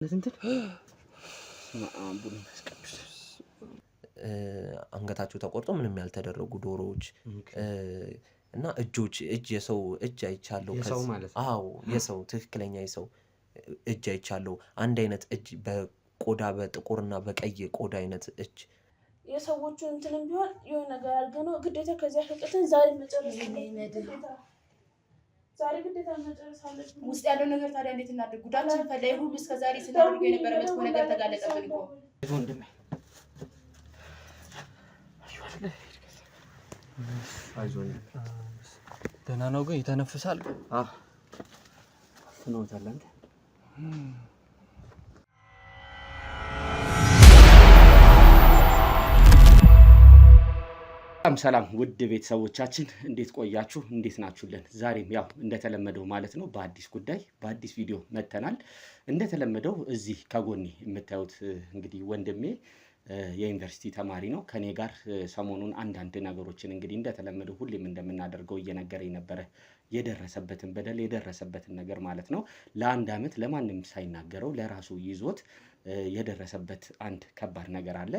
እንትን ማአምቡን መስቀብስ አንገታቸው ተቆርጦ ምንም ያልተደረጉ ዶሮዎች እና እጅ የሰው እጅ አይቻለሁ። የሰው ማለት ነው? አዎ የሰው ትክክለኛ የሰው እጅ አይቻለሁ። አንድ አይነት እጅ በቆዳ በጥቁርና በቀይ ቆዳ አይነት እጅ የሰዎቹ እንትንም ቢሆን የሆነ ነገር አድርገነው ግዴታ ከዚያ ፈቀተን ዛሬ መጨረስ አለብን። ውስጥ ያለው ነገር ታዲያ እንዴት እናድርግ? ጉዳችን ፈላይ ሁሉ እስከ ዛሬ ስናደርገው የነበረ መጥፎ ነገር ተጋለጠብን እኮ ወንድሜ። አይዞህ ደህና ነው ግን ይተነፍሳል። ፍኖታል አንተ ሰላም ውድ ቤተሰቦቻችን እንዴት ቆያችሁ? እንዴት ናችሁልን? ዛሬም ያው እንደተለመደው ማለት ነው በአዲስ ጉዳይ በአዲስ ቪዲዮ መተናል። እንደተለመደው እዚህ ከጎኔ የምታዩት እንግዲህ ወንድሜ የዩኒቨርሲቲ ተማሪ ነው። ከኔ ጋር ሰሞኑን አንዳንድ ነገሮችን እንግዲህ እንደተለመደው ሁሌም እንደምናደርገው እየነገረኝ ነበረ። የደረሰበትን በደል የደረሰበትን ነገር ማለት ነው ለአንድ አመት ለማንም ሳይናገረው ለራሱ ይዞት የደረሰበት አንድ ከባድ ነገር አለ።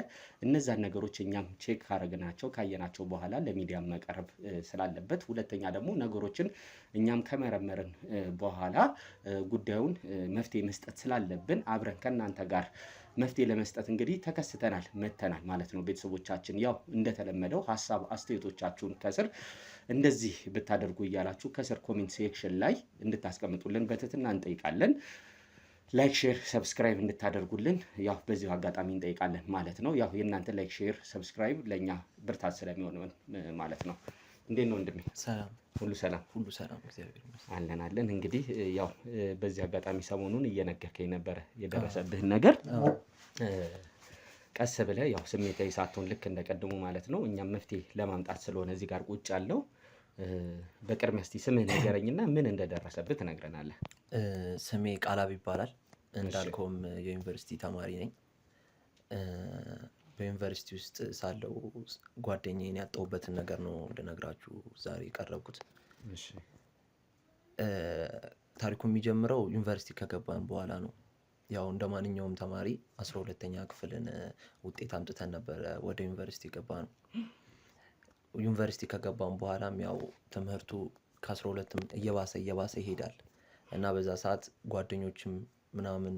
እነዛን ነገሮች እኛም ቼክ ካረግናቸው ካየናቸው በኋላ ለሚዲያ መቅረብ ስላለበት፣ ሁለተኛ ደግሞ ነገሮችን እኛም ከመረመርን በኋላ ጉዳዩን መፍትሄ መስጠት ስላለብን አብረን ከናንተ ጋር መፍትሄ ለመስጠት እንግዲህ ተከስተናል መተናል ማለት ነው። ቤተሰቦቻችን ያው እንደተለመደው ሐሳብ አስተያየቶቻችሁን ከስር እንደዚህ ብታደርጉ እያላችሁ ከስር ኮሜንት ሴክሽን ላይ እንድታስቀምጡልን በትህትና እንጠይቃለን። ላይክ ሼር ሰብስክራይብ እንድታደርጉልን ያው በዚሁ አጋጣሚ እንጠይቃለን ማለት ነው። ያው የእናንተ ላይክ ሼር ሰብስክራይብ ለኛ ብርታት ስለሚሆን ማለት ነው። እንዴት ነው ወንድሜ? ሰላም ሁሉ ሰላም ሁሉ ሰላም እግዚአብሔር ይመስገን አለን። እንግዲህ ያው በዚህ አጋጣሚ ሰሞኑን እየነገርከኝ ነበር የደረሰብህን ነገር። ቀስ ብለህ ያው ስሜታዊ ሳትሆን ልክ እንደቀድሞ ማለት ነው እኛም መፍትሄ ለማምጣት ስለሆነ እዚህ ጋር ቁጭ ያለው በቅድሚያ እስቲ ስምህ ንገረኝና ምን እንደደረሰብህ ትነግረናለህ። ስሜ ቃላብ ይባላል። እንዳልከውም የዩኒቨርሲቲ ተማሪ ነኝ። በዩኒቨርሲቲ ውስጥ ሳለው ጓደኛዬን ያጣሁበትን ነገር ነው ልነግራችሁ ዛሬ የቀረብኩት። እሺ ታሪኩ የሚጀምረው ዩኒቨርሲቲ ከገባን በኋላ ነው። ያው እንደማንኛውም ተማሪ 12ኛ ክፍልን ውጤት አምጥተን ነበር ወደ ዩኒቨርሲቲ ገባነው። ዩኒቨርሲቲ ከገባን በኋላም ያው ትምህርቱ ከ12ም እየባሰ ይሄዳል እና በዛ ሰዓት ጓደኞችም ምናምን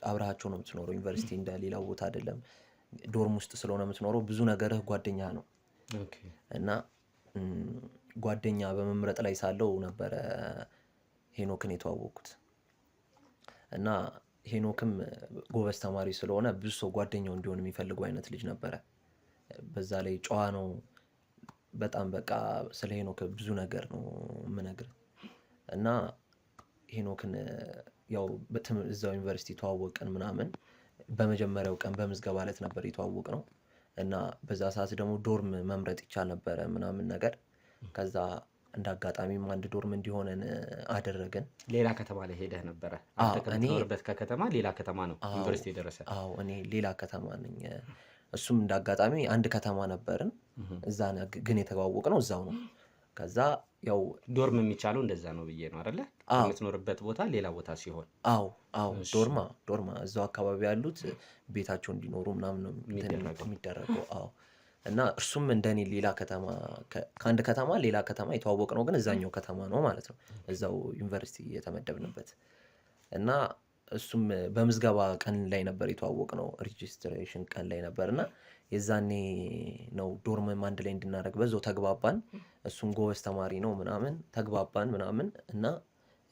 አብረሃቸው ነው የምትኖረው። ዩኒቨርሲቲ እንደሌላው ቦታ አይደለም። ዶርም ውስጥ ስለሆነ የምትኖረው ብዙ ነገርህ ጓደኛ ነው። እና ጓደኛ በመምረጥ ላይ ሳለው ነበረ ሄኖክን የተዋወቅኩት። እና ሄኖክም ጎበዝ ተማሪ ስለሆነ ብዙ ሰው ጓደኛው እንዲሆን የሚፈልገው አይነት ልጅ ነበረ። በዛ ላይ ጨዋ ነው በጣም። በቃ ስለ ሄኖክ ብዙ ነገር ነው የምነግርህ። እና ሄኖክን ያው እዛው ዩኒቨርሲቲ ተዋወቅን ምናምን። በመጀመሪያው ቀን በምዝገባ ዕለት ነበር የተዋወቅነው። እና በዛ ሰዓት ደግሞ ዶርም መምረጥ ይቻል ነበረ ምናምን ነገር። ከዛ እንዳጋጣሚም አንድ ዶርም እንዲሆነን አደረገን። ሌላ ከተማ ላይ ሄደህ ነበረ? አንተ ከምትኖርበት ከከተማ ሌላ ከተማ ነው ዩኒቨርሲቲ የደረሰ? አዎ እኔ ሌላ ከተማ ነኝ። እሱም እንዳጋጣሚ አንድ ከተማ ነበርን። እዛ ግን የተዋወቅነው እዛው ነው። ከዛ ያው ዶርም የሚቻለው እንደዛ ነው ብዬ ነው አይደለ? የምትኖርበት ቦታ ሌላ ቦታ ሲሆን። አዎ ዶርማ እዛው አካባቢ ያሉት ቤታቸው እንዲኖሩ ምናምን ነው የሚደረገው። አዎ እና እርሱም እንደኔ ሌላ ከተማ ከአንድ ከተማ ሌላ ከተማ የተዋወቅነው ግን እዛኛው ከተማ ነው ማለት ነው። እዛው ዩኒቨርሲቲ የተመደብንበት። እና እሱም በምዝገባ ቀን ላይ ነበር የተዋወቅነው። ሬጂስትሬሽን ቀን ላይ ነበርና የዛኔ ነው ዶርምም አንድ ላይ እንድናደርግ በዛው ተግባባን። እሱም ጎበዝ ተማሪ ነው ምናምን ተግባባን ምናምን። እና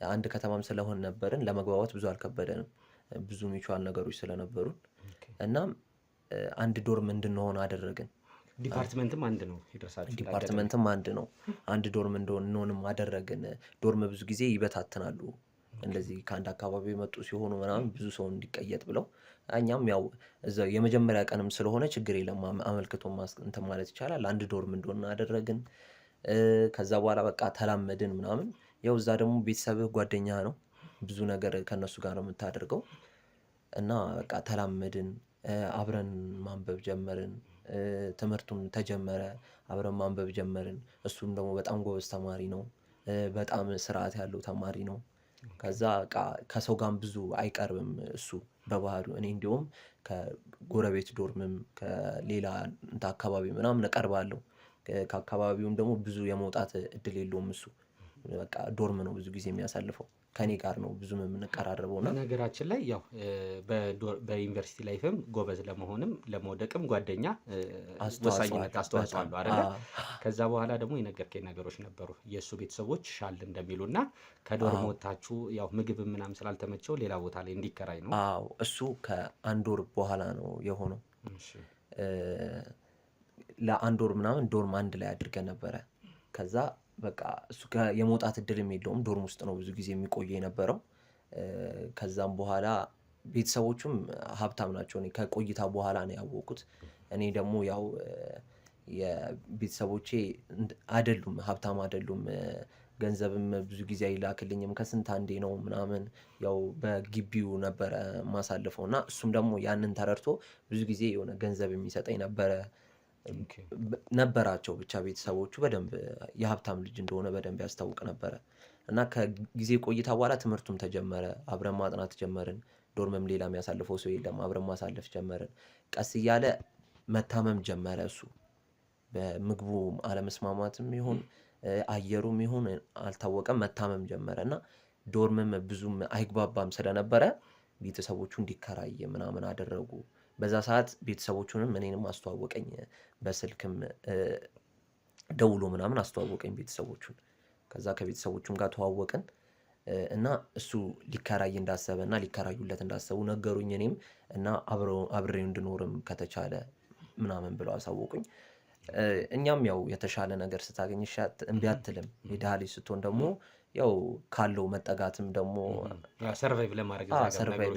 አንድ ከተማም ስለሆን ነበርን ለመግባባት ብዙ አልከበደንም። ብዙ ሚቹዋል ነገሮች ስለነበሩን እናም አንድ ዶርም እንድንሆን አደረግን። ዲፓርትመንትም አንድ ነው ይደርሳችሁ? ዲፓርትመንትም አንድ ነው። አንድ ዶርም እንድንሆንም አደረግን። ዶርም ብዙ ጊዜ ይበታትናሉ እንደዚህ ከአንድ አካባቢ የመጡ ሲሆኑ ምናምን ብዙ ሰው እንዲቀየጥ ብለው። እኛም ያው እዛ የመጀመሪያ ቀንም ስለሆነ ችግር የለም አመልክቶ እንትን ማለት ይቻላል። አንድ ዶርም እንደሆነ አደረግን። ከዛ በኋላ በቃ ተላመድን ምናምን። ያው እዛ ደግሞ ቤተሰብህ ጓደኛ ነው፣ ብዙ ነገር ከነሱ ጋር ነው የምታደርገው። እና በቃ ተላመድን። አብረን ማንበብ ጀመርን። ትምህርቱን ተጀመረ፣ አብረን ማንበብ ጀመርን። እሱም ደግሞ በጣም ጎበዝ ተማሪ ነው፣ በጣም ስርዓት ያለው ተማሪ ነው። ከዛ ከሰው ጋር ብዙ አይቀርብም እሱ በባህሪው። እኔ እንዲሁም ከጎረቤት ዶርምም ከሌላ አካባቢ ምናምን እቀርባለሁ። ከአካባቢውም ደግሞ ብዙ የመውጣት እድል የለውም እሱ። በቃ ዶርም ነው ብዙ ጊዜ የሚያሳልፈው። ከኔ ጋር ነው ብዙም የምንቀራረበው። እና በነገራችን ላይ ያው በዩኒቨርሲቲ ላይፍም ጎበዝ ለመሆንም ለመውደቅም ጓደኛ ወሳኝነት አስተዋጽኦ አለው አይደለ? ከዛ በኋላ ደግሞ የነገርከኝ ነገሮች ነበሩ የእሱ ቤተሰቦች ሻል እንደሚሉና ከዶርም ወጥታችሁ ያው ምግብ ምናምን ስላልተመቸው ሌላ ቦታ ላይ እንዲከራይ ነው። አዎ እሱ ከአንድ ወር በኋላ ነው የሆነው። ለአንድ ወር ምናምን ዶርም አንድ ላይ አድርገን ነበረ። ከዛ በቃ እሱ የመውጣት እድልም የለውም። ዶርም ውስጥ ነው ብዙ ጊዜ የሚቆየ የነበረው። ከዛም በኋላ ቤተሰቦቹም ሀብታም ናቸው። እኔ ከቆይታ በኋላ ነው ያወቁት። እኔ ደግሞ ያው የቤተሰቦቼ አይደሉም ሀብታም አይደሉም። ገንዘብም ብዙ ጊዜ አይላክልኝም ከስንት አንዴ ነው ምናምን። ያው በግቢው ነበረ ማሳልፈው እና እሱም ደግሞ ያንን ተረድቶ ብዙ ጊዜ የሆነ ገንዘብ የሚሰጠኝ ነበራቸው። ብቻ ቤተሰቦቹ በደንብ የሀብታም ልጅ እንደሆነ በደንብ ያስታውቅ ነበረ። እና ከጊዜ ቆይታ በኋላ ትምህርቱም ተጀመረ። አብረን ማጥናት ጀመርን። ዶርምም ሌላ የሚያሳልፈው ሰው የለም። አብረን ማሳለፍ ጀመርን። ቀስ እያለ መታመም ጀመረ እሱ። በምግቡ አለመስማማትም ይሁን አየሩም ይሁን አልታወቀም፣ መታመም ጀመረ እና ዶርምም ብዙም አይግባባም ስለነበረ ቤተሰቦቹ እንዲከራይ ምናምን አደረጉ። በዛ ሰዓት ቤተሰቦቹንም እኔንም አስተዋወቀኝ። በስልክም ደውሎ ምናምን አስተዋወቀኝ ቤተሰቦቹን። ከዛ ከቤተሰቦቹም ጋር ተዋወቅን እና እሱ ሊከራይ እንዳሰበ እና ሊከራዩለት እንዳሰቡ ነገሩኝ። እኔም እና አብሬው እንድኖርም ከተቻለ ምናምን ብለው አሳወቁኝ። እኛም ያው የተሻለ ነገር ስታገኝ እምቢ አትልም። የድሃ ልጅ ስትሆን ደግሞ ያው ካለው መጠጋትም ደግሞ ሰርቫይቭ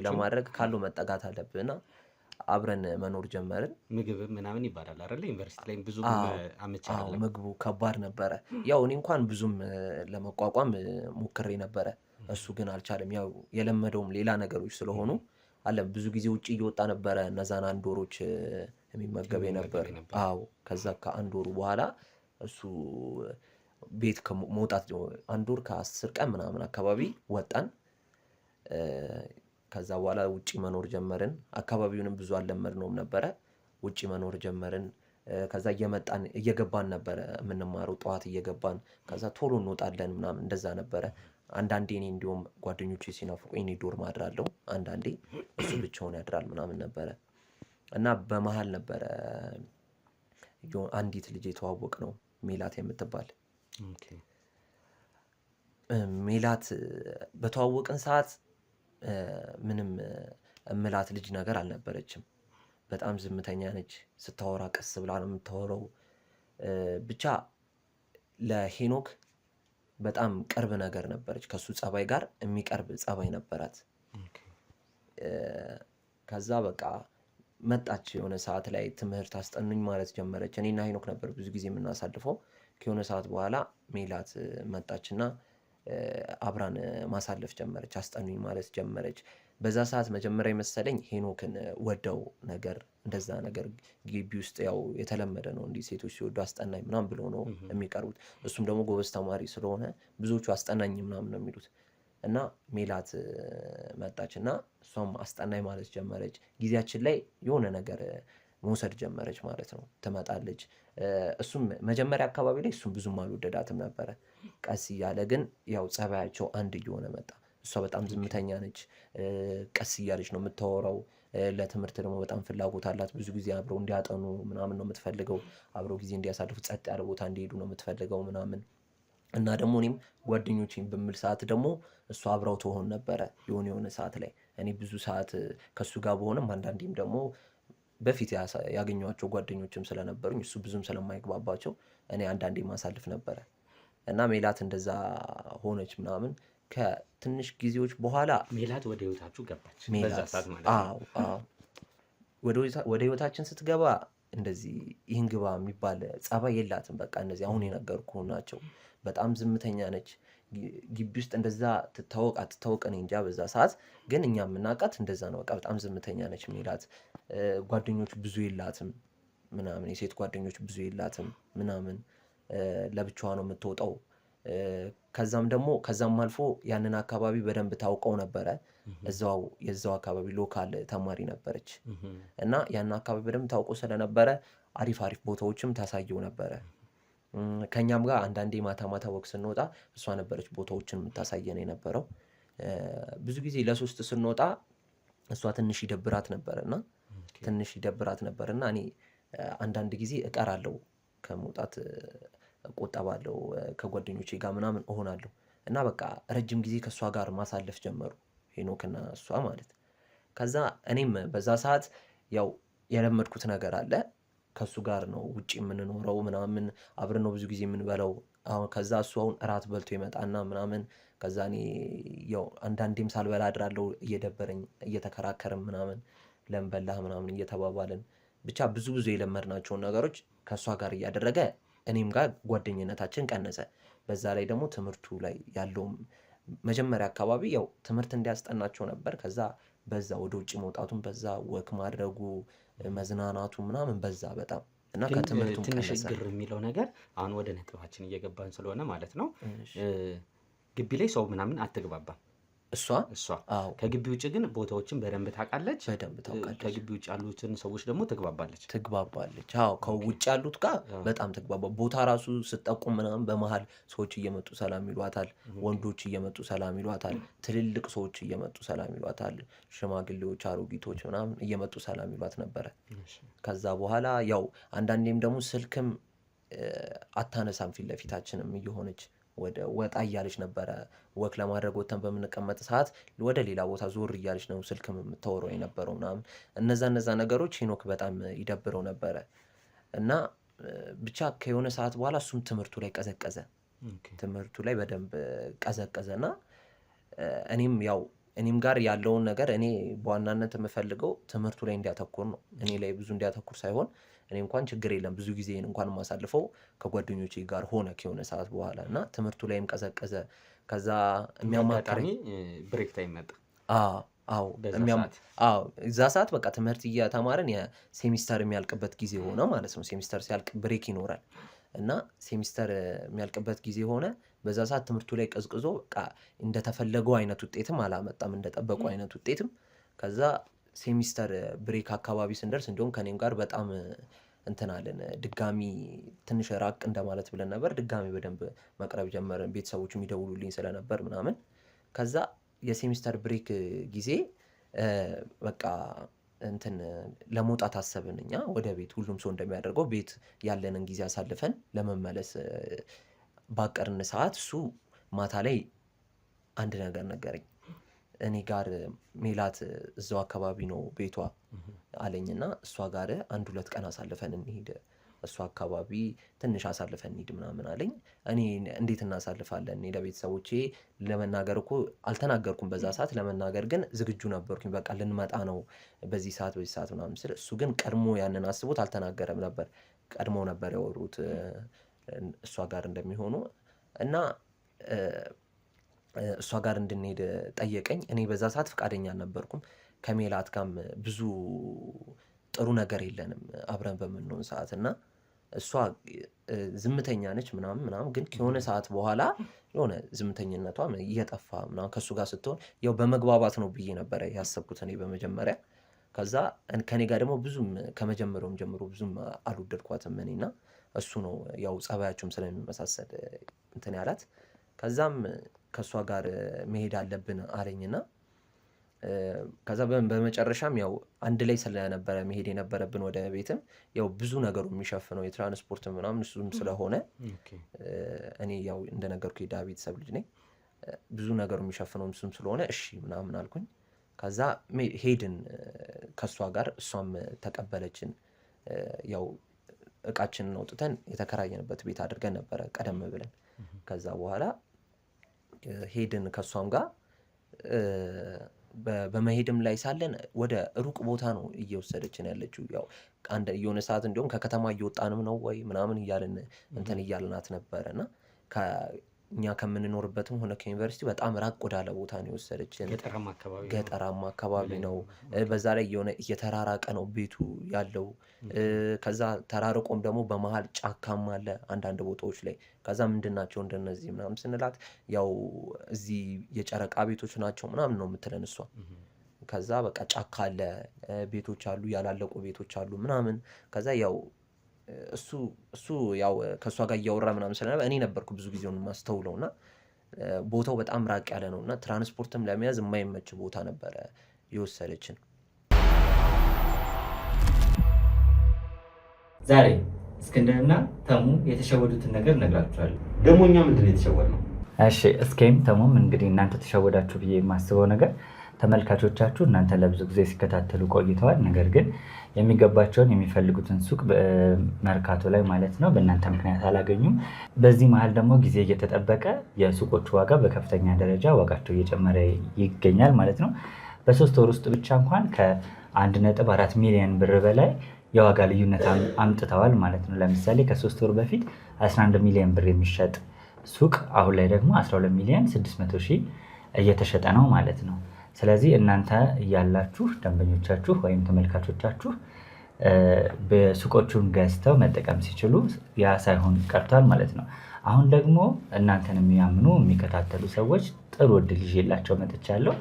ለማድረግ ካለው መጠጋት አለብህና አብረን መኖር ጀመርን። ምግብ ምናምን ይባላል አይደለ? ዩኒቨርሲቲ ላይ ብዙ አመቺ አይደለም። ምግቡ ከባድ ነበረ። ያው እኔ እንኳን ብዙም ለመቋቋም ሞክሬ ነበረ። እሱ ግን አልቻለም። ያው የለመደውም ሌላ ነገሮች ስለሆኑ አለ ብዙ ጊዜ ውጭ እየወጣ ነበረ እነዛን አንድ ወሮች የሚመገብ ነበር። አዎ ከዛ ከአንድ ወሩ በኋላ እሱ ቤት ከመውጣት አንድ ወር ከ10 ቀን ምናምን አካባቢ ወጣን። ከዛ በኋላ ውጪ መኖር ጀመርን። አካባቢውንም ብዙ አልለመድነውም ነበረ። ውጪ መኖር ጀመርን። ከዛ እየገባን ነበረ የምንማረው ጠዋት እየገባን ከዛ ቶሎ እንወጣለን ምናምን እንደዛ ነበረ። አንዳንዴ እኔ እንዲሁም ጓደኞቼ ሲናፍቁኝ እኔ ዶርም አድራለሁ። አንዳንዴ እሱ ብቻውን ያድራል ምናምን ነበረ። እና በመሀል ነበረ አንዲት ልጅ የተዋወቅነው ሜላት የምትባል። ሜላት በተዋወቅን ሰዓት ምንም እምላት ልጅ ነገር አልነበረችም። በጣም ዝምተኛ ነች። ስታወራ ቀስ ብላ ነው የምታወራው። ብቻ ለሄኖክ በጣም ቅርብ ነገር ነበረች። ከሱ ጸባይ ጋር የሚቀርብ ጸባይ ነበራት። ከዛ በቃ መጣች። የሆነ ሰዓት ላይ ትምህርት አስጠኑኝ ማለት ጀመረች። እኔና ሄኖክ ነበር ብዙ ጊዜ የምናሳልፈው። ከሆነ ሰዓት በኋላ ሜላት መጣችና አብራን ማሳለፍ ጀመረች። አስጠኑኝ ማለት ጀመረች። በዛ ሰዓት መጀመሪያ የመሰለኝ ሄኖክን ወደው ነገር እንደዛ ነገር ግቢ ውስጥ ያው የተለመደ ነው እንዲህ ሴቶች ሲወዱ አስጠናኝ ምናምን ብሎ ነው የሚቀርቡት። እሱም ደግሞ ጎበዝ ተማሪ ስለሆነ ብዙዎቹ አስጠናኝ ምናምን ነው የሚሉት። እና ሜላት መጣች እና እሷም አስጠናኝ ማለት ጀመረች። ጊዜያችን ላይ የሆነ ነገር መውሰድ ጀመረች ማለት ነው። ትመጣለች። እሱም መጀመሪያ አካባቢ ላይ እሱም ብዙም አልወደዳትም ነበረ። ቀስ እያለ ግን ያው ጸባያቸው አንድ እየሆነ መጣ። እሷ በጣም ዝምተኛ ነች። ቀስ እያለች ነው የምታወራው። ለትምህርት ደግሞ በጣም ፍላጎት አላት። ብዙ ጊዜ አብረው እንዲያጠኑ ምናምን ነው የምትፈልገው። አብረው ጊዜ እንዲያሳልፉ ጸጥ ያለ ቦታ እንዲሄዱ ነው የምትፈልገው ምናምን። እና ደግሞ እኔም ጓደኞቼን በምል ሰዓት ደግሞ እሷ አብረው ትሆን ነበረ። የሆነ ሰዓት ላይ እኔ ብዙ ሰዓት ከእሱ ጋር በሆነም አንዳንዴም ደግሞ በፊት ያገኘኋቸው ጓደኞችም ስለነበሩኝ እሱ ብዙም ስለማይግባባቸው እኔ አንዳንዴ ማሳልፍ ነበረ። እና ሜላት እንደዛ ሆነች ምናምን። ከትንሽ ጊዜዎች በኋላ ሜላት ወደ ህይወታችሁ ገባች። በዛ ሰዓት ማለት ነው። አዎ ወደ ህይወታችን ስትገባ እንደዚህ ይህን ግባ የሚባል ጸባይ የላትም። በቃ እነዚህ አሁን የነገርኩህ ናቸው። በጣም ዝምተኛ ነች። ግቢ ውስጥ እንደዛ ትታወቅ አትታወቅ እኔ እንጃ። በዛ ሰዓት ግን እኛ የምናውቃት እንደዛ ነው። በቃ በጣም ዝምተኛ ነች ሜላት። ጓደኞች ብዙ የላትም ምናምን፣ የሴት ጓደኞች ብዙ የላትም ምናምን። ለብቻዋ ነው የምትወጣው። ከዛም አልፎ ያንን አካባቢ በደንብ ታውቀው ነበረ። የዛው አካባቢ ሎካል ተማሪ ነበረች እና ያን አካባቢ በደንብ ታውቀው ስለነበረ አሪፍ ቦታዎችም ታሳየው ነበረ። ከኛም ጋር አንዳንዴ ማታ ወቅ ስንወጣ እሷ ነበረች ቦታዎችን የምታሳየን የነበረው። ብዙ ጊዜ ለ3 ስንወጣ እሷ ትንሽ ይደብራት ነበርና እኔ አንዳንድ ጊዜ እቀራለሁ ከመውጣት እቆጠባለሁ ከጓደኞቼ ጋር ምናምን እሆናለሁ እና በቃ ረጅም ጊዜ ከእሷ ጋር ማሳለፍ ጀመሩ ሄኖክና እሷ ማለት። ከዛ እኔም በዛ ሰዓት ያው የለመድኩት ነገር አለ። ከእሱ ጋር ነው ውጭ የምንኖረው ምናምን አብረን ነው ብዙ ጊዜ የምንበላው። ከዛ እሱ አሁን እራት በልቶ ይመጣና ምናምን ከዛ እኔ ያው አንዳንዴም ሳልበላ አድራለሁ እየደበረኝ እየተከራከርን ምናምን ለምን በላህ ምናምን እየተባባልን ብቻ ብዙ የለመድናቸውን ነገሮች ከእሷ ጋር እያደረገ እኔም ጋር ጓደኝነታችን ቀነሰ። በዛ ላይ ደግሞ ትምህርቱ ላይ ያለውም መጀመሪያ አካባቢ ያው ትምህርት እንዲያስጠናቸው ነበር። ከዛ በዛ ወደ ውጭ መውጣቱን በዛ ወክ ማድረጉ መዝናናቱ ምናምን በዛ በጣም እና ከትምህርቱ ትንሽ ግር የሚለው ነገር አሁን ወደ ነጥባችን እየገባን ስለሆነ ማለት ነው። ግቢ ላይ ሰው ምናምን አትግባባም እሷ ከግቢ ውጭ ግን ቦታዎችን በደንብ ታውቃለች። ከግቢ ውጭ ያሉትን ሰዎች ደግሞ ትግባባለች። አዎ ከውጭ ያሉት ጋር በጣም ቦታ ራሱ ስጠቁም ምናምን በመሀል ሰዎች እየመጡ ሰላም ይሏታል። ወንዶች እየመጡ ሰላም ይሏታል። ትልልቅ ሰዎች እየመጡ ሰላም ይሏታል። ሽማግሌዎች፣ አሮጊቶች ምናምን እየመጡ ሰላም ይሏት ነበረ። ከዛ በኋላ ያው አንዳንዴም ደግሞ ስልክም አታነሳም ፊት ለፊታችንም እየሆነች ወጣ እያለች ነበረ። ወክ ለማድረግ ወተን በምንቀመጥ ሰዓት ወደ ሌላ ቦታ ዞር እያለች ነው ስልክም የምታወራው የነበረው ምናምን። እነዛ ነገሮች ሄኖክ በጣም ይደብረው ነበረ እና ብቻ ከሆነ ሰዓት በኋላ እሱም ትምህርቱ ላይ ቀዘቀዘ። ትምህርቱ ላይ በደንብ ቀዘቀዘና እኔም ጋር ያለውን ነገር እኔ በዋናነት የምፈልገው ትምህርቱ ላይ እንዲያተኩር ነው። እኔ ላይ ብዙ እንዲያተኩር ሳይሆን እኔ እንኳን ችግር የለም ብዙ ጊዜ እንኳን የማሳልፈው ከጓደኞቼ ጋር ሆነ ከሆነ ሰዓት በኋላ እና ትምህርቱ ላይም ቀዘቀዘ። ከዛ የሚያማክረኝ ብሬክ ታይም መጣ። እዛ ሰዓት በቃ ትምህርት እየተማርን የሴሚስተር የሚያልቅበት ጊዜ ሆነ ማለት ነው። ሴሚስተር ሲያልቅ ብሬክ ይኖራል እና ሴሚስተር የሚያልቅበት ጊዜ ሆነ። በዛ ሰዓት ትምህርቱ ላይ ቀዝቅዞ በቃ እንደተፈለገው አይነት ውጤትም አላመጣም፣ እንደጠበቁ አይነት ውጤትም። ከዛ ሴሚስተር ብሬክ አካባቢ ስንደርስ እንዲሁም ከኔም ጋር በጣም እንትን አለን። ድጋሚ ትንሽ ራቅ እንደማለት ብለን ነበር። ድጋሚ በደንብ መቅረብ ጀመርን። ቤተሰቦቹ የሚደውሉልኝ ስለነበር ምናምን። ከዛ የሴሚስተር ብሬክ ጊዜ በቃ እንትን ለመውጣት አሰብን እኛ ወደ ቤት፣ ሁሉም ሰው እንደሚያደርገው ቤት ያለንን ጊዜ አሳልፈን ለመመለስ ባቀርን ሰዓት እሱ ማታ ላይ አንድ ነገር ነገረኝ። እኔ ጋር ሜላት እዛው አካባቢ ነው ቤቷ አለኝና እሷ ጋር 1-2 ቀን አሳልፈን እንሂድ፣ እሷ አካባቢ ትንሽ አሳልፈን እንሂድ ምናምን አለኝ። እኔ እንዴት እናሳልፋለን? እኔ ለቤተሰቦቼ ለመናገር እኮ አልተናገርኩም በዛ ሰዓት። ለመናገር ግን ዝግጁ ነበርኩኝ። በቃ ልንመጣ ነው በዚህ ሰዓት ምናምን ስል እሱ ግን ቀድሞ ያንን አስቦት አልተናገረም ነበር። ቀድሞ ነበር ያወሩት እሷ ጋር እንደሚሆኑ እና እሷ ጋር እንድንሄድ ጠየቀኝ። እኔ በዛ ሰዓት ፈቃደኛ አልነበርኩም። ከሜላት ጋርም ብዙ ጥሩ ነገር የለንም አብረን በምንሆን ሰዓት እና እሷ ዝምተኛ ነች ምናምን ግን ከሆነ ሰዓት በኋላ የሆነ ዝምተኝነቷ እየጠፋ ምናምን ከእሱ ጋር ስትሆን ያው በመግባባት ነው ብዬ ነበረ ያሰብኩት እኔ በመጀመሪያ። ከዛ ከኔ ጋር ደግሞ ብዙም ከመጀመሪያውም ጀምሮ ብዙም አልወደድኳትም እኔና እሱ ነው ያው ጸባያቸውም ስለሚመሳሰል እንትን ያላት። ከዛም ከእሷ ጋር መሄድ አለብን አለኝና ከዛ በመጨረሻም ያው አንድ ላይ ስለነበረ መሄድ የነበረብን ወደ ቤትም ያው ብዙ ነገሩ የሚሸፍነው የትራንስፖርት ምናምን እሱም ስለሆነ እኔ ያው እንደነገርኩ የድሃ ቤተሰብ ልጅ ነኝ። ብዙ ነገሩ የሚሸፍነው እሱም ስለሆነ እሺ ምናምን አልኩኝ። ከዛ ሄድን ከእሷ ጋር፣ እሷም ተቀበለችን። ያው እቃችንን አውጥተን የተከራየንበት ቤት አድርገን ነበረ ቀደም ብለን። ከዛ በኋላ ሄድን ከእሷም ጋር። በመሄድም ላይ ሳለን ወደ ሩቅ ቦታ ነው እየወሰደችን ያለችው። ያው የሆነ ሰዓት እንዲሁም ከከተማ እየወጣንም ነው ወይ ምናምን እያልን እንትን እያልናት ነበረ እና እኛ ከምንኖርበትም ሆነ ከዩኒቨርሲቲ በጣም ራቅ ወዳለ ቦታ ነው የወሰደችን። ገጠራማ አካባቢ ነው። በዛ ላይ የሆነ እየተራራቀ ነው ቤቱ ያለው። ከዛ ተራርቆም ደግሞ በመሀል ጫካም አለ አንዳንድ ቦታዎች ላይ። ከዛ ምንድን ናቸው እንደነዚህ ምናምን ስንላት ያው እዚህ የጨረቃ ቤቶች ናቸው ምናምን ነው የምትለን እሷ። ከዛ በቃ ጫካ አለ፣ ቤቶች አሉ፣ ያላለቁ ቤቶች አሉ ምናምን። ከዛ ያው እሱ ያው ከእሷ ጋር እያወራ ምናምን ስለነበር እኔ ነበርኩ ብዙ ጊዜውን ማስተውለው እና ቦታው በጣም ራቅ ያለ ነው እና ትራንስፖርትም ለመያዝ የማይመች ቦታ ነበረ የወሰደችን። ዛሬ እስክንድርና ተሙ የተሸወዱትን ነገር እነግራችኋለሁ። ደግሞ እኛ ምንድን ነው የተሸወድነው? እሺ እስኬም ተሙም እንግዲህ እናንተ ተሸወዳችሁ ብዬ የማስበው ነገር ተመልካቾቻችሁ እናንተ ለብዙ ጊዜ ሲከታተሉ ቆይተዋል። ነገር ግን የሚገባቸውን የሚፈልጉትን ሱቅ መርካቶ ላይ ማለት ነው በእናንተ ምክንያት አላገኙም። በዚህ መሀል ደግሞ ጊዜ እየተጠበቀ የሱቆቹ ዋጋ በከፍተኛ ደረጃ ዋጋቸው እየጨመረ ይገኛል ማለት ነው። በ3 ወር ውስጥ ብቻ እንኳን ከ1.4 ሚሊዮን ብር በላይ የዋጋ ልዩነት አምጥተዋል ማለት ነው። ለምሳሌ ከ3 ወር በፊት 11 ሚሊዮን ብር የሚሸጥ ሱቅ አሁን ላይ ደግሞ 12 ሚሊዮን 600 ሺህ እየተሸጠ ነው ማለት ነው። ስለዚህ እናንተ እያላችሁ ደንበኞቻችሁ ወይም ተመልካቾቻችሁ በሱቆቹን ገዝተው መጠቀም ሲችሉ ያ ሳይሆን ቀርቷል ማለት ነው። አሁን ደግሞ እናንተን የሚያምኑ የሚከታተሉ ሰዎች ጥሩ እድል ይዤላቸው መጥቻለሁ።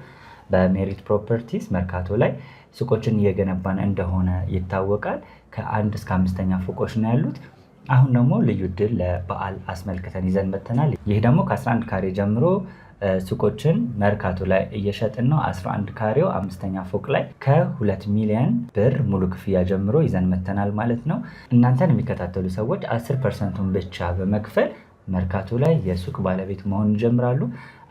በሜሪት ፕሮፐርቲስ መርካቶ ላይ ሱቆችን እየገነባን እንደሆነ ይታወቃል። ከ1 እስከ 5ኛ ፎቆች ነው ያሉት። አሁን ደግሞ ልዩ እድል ለበዓል አስመልክተን ይዘን መጥተናል። ይህ ደግሞ ከ11 ካሬ ጀምሮ ሱቆችን መርካቶ ላይ እየሸጥን ነው። 11 ካሬው 5ኛ ፎቅ ላይ ከ2 ሚሊዮን ብር ሙሉ ክፍያ ጀምሮ ይዘን መጥተናል ማለት ነው። እናንተን የሚከታተሉ ሰዎች 10%ን ብቻ በመክፈል መርካቶ ላይ የሱቅ ባለቤት መሆን ይጀምራሉ።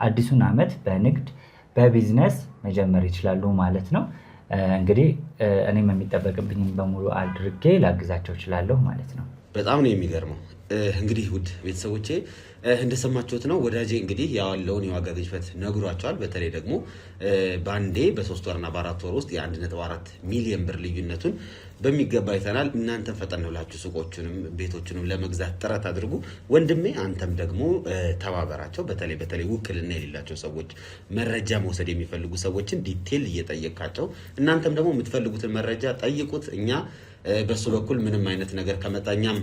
አዲሱን ዓመት በንግድ በቢዝነስ መጀመር ይችላሉ ማለት ነው። እንግዲህ እኔም የሚጠበቅብኝን በሙሉ አድርጌ ላግዛቸው እችላለሁ ማለት ነው። በጣም ነው የሚገርመው። እንግዲህ ውድ ቤተሰቦቼ እንደሰማችሁት ነው ወዳጄ እንግዲህ ያለውን የዋጋ ግሽበት ነግሯቸዋል። በተለይ ደግሞ በአንዴ በ3 ወርና በ4 ወር ውስጥ የ1.4 ሚሊዮን ብር ልዩነቱን በሚገባ አይተናል። እናንተም ፈጠን ብላችሁ ሱቆቹንም ቤቶቹንም ለመግዛት ጥረት አድርጉ። ወንድሜ አንተም ደግሞ ተባበራቸው። በተለይ ውክልና የሌላቸው ሰዎች፣ መረጃ መውሰድ የሚፈልጉ ሰዎችን ዲቴል እየጠየቃቸው፣ እናንተም ደግሞ የምትፈልጉትን መረጃ ጠይቁት። እኛ በሱ በኩል ምንም አይነት ነገር ከመጣኛም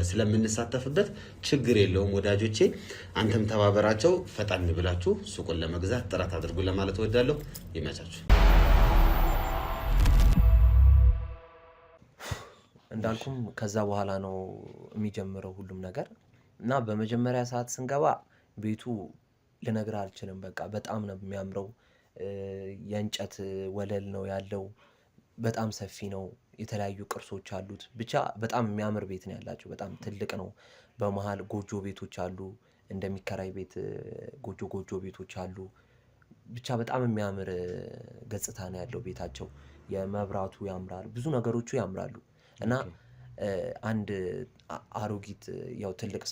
ስለምንሳተፍበት ችግር የለውም ወዳጆቼ። አንተም ተባበራቸው። ፈጣን ብላችሁ ሱቁን ለመግዛት ጥረት አድርጉ ለማለት እወዳለሁ። ይመቻችሁ። እንዳልኩም ከዛ በኋላ ነው የሚጀምረው ሁሉም ነገር እና በመጀመሪያ ሰዓት ስንገባ ቤቱ ልነግርህ አልችልም። በቃ በጣም ነው የሚያምረው። የእንጨት ወለል ነው ያለው። በጣም ሰፊ ነው። የተለያዩ ቅርሶች አሉት። ብቻ በጣም የሚያምር ቤት ነው ያላቸው። በጣም ትልቅ ነው። በመሀል ጎጆ ቤቶች አሉ። እንደሚከራይ ቤት ጎጆ ቤቶች አሉ። ብቻ በጣም የሚያምር ገጽታ ነው ያለው ቤታቸው። የመብራቱ ያምራል። ብዙ ነገሮቹ ያምራሉ እና አንድ አሮጊት ያው ትልቅ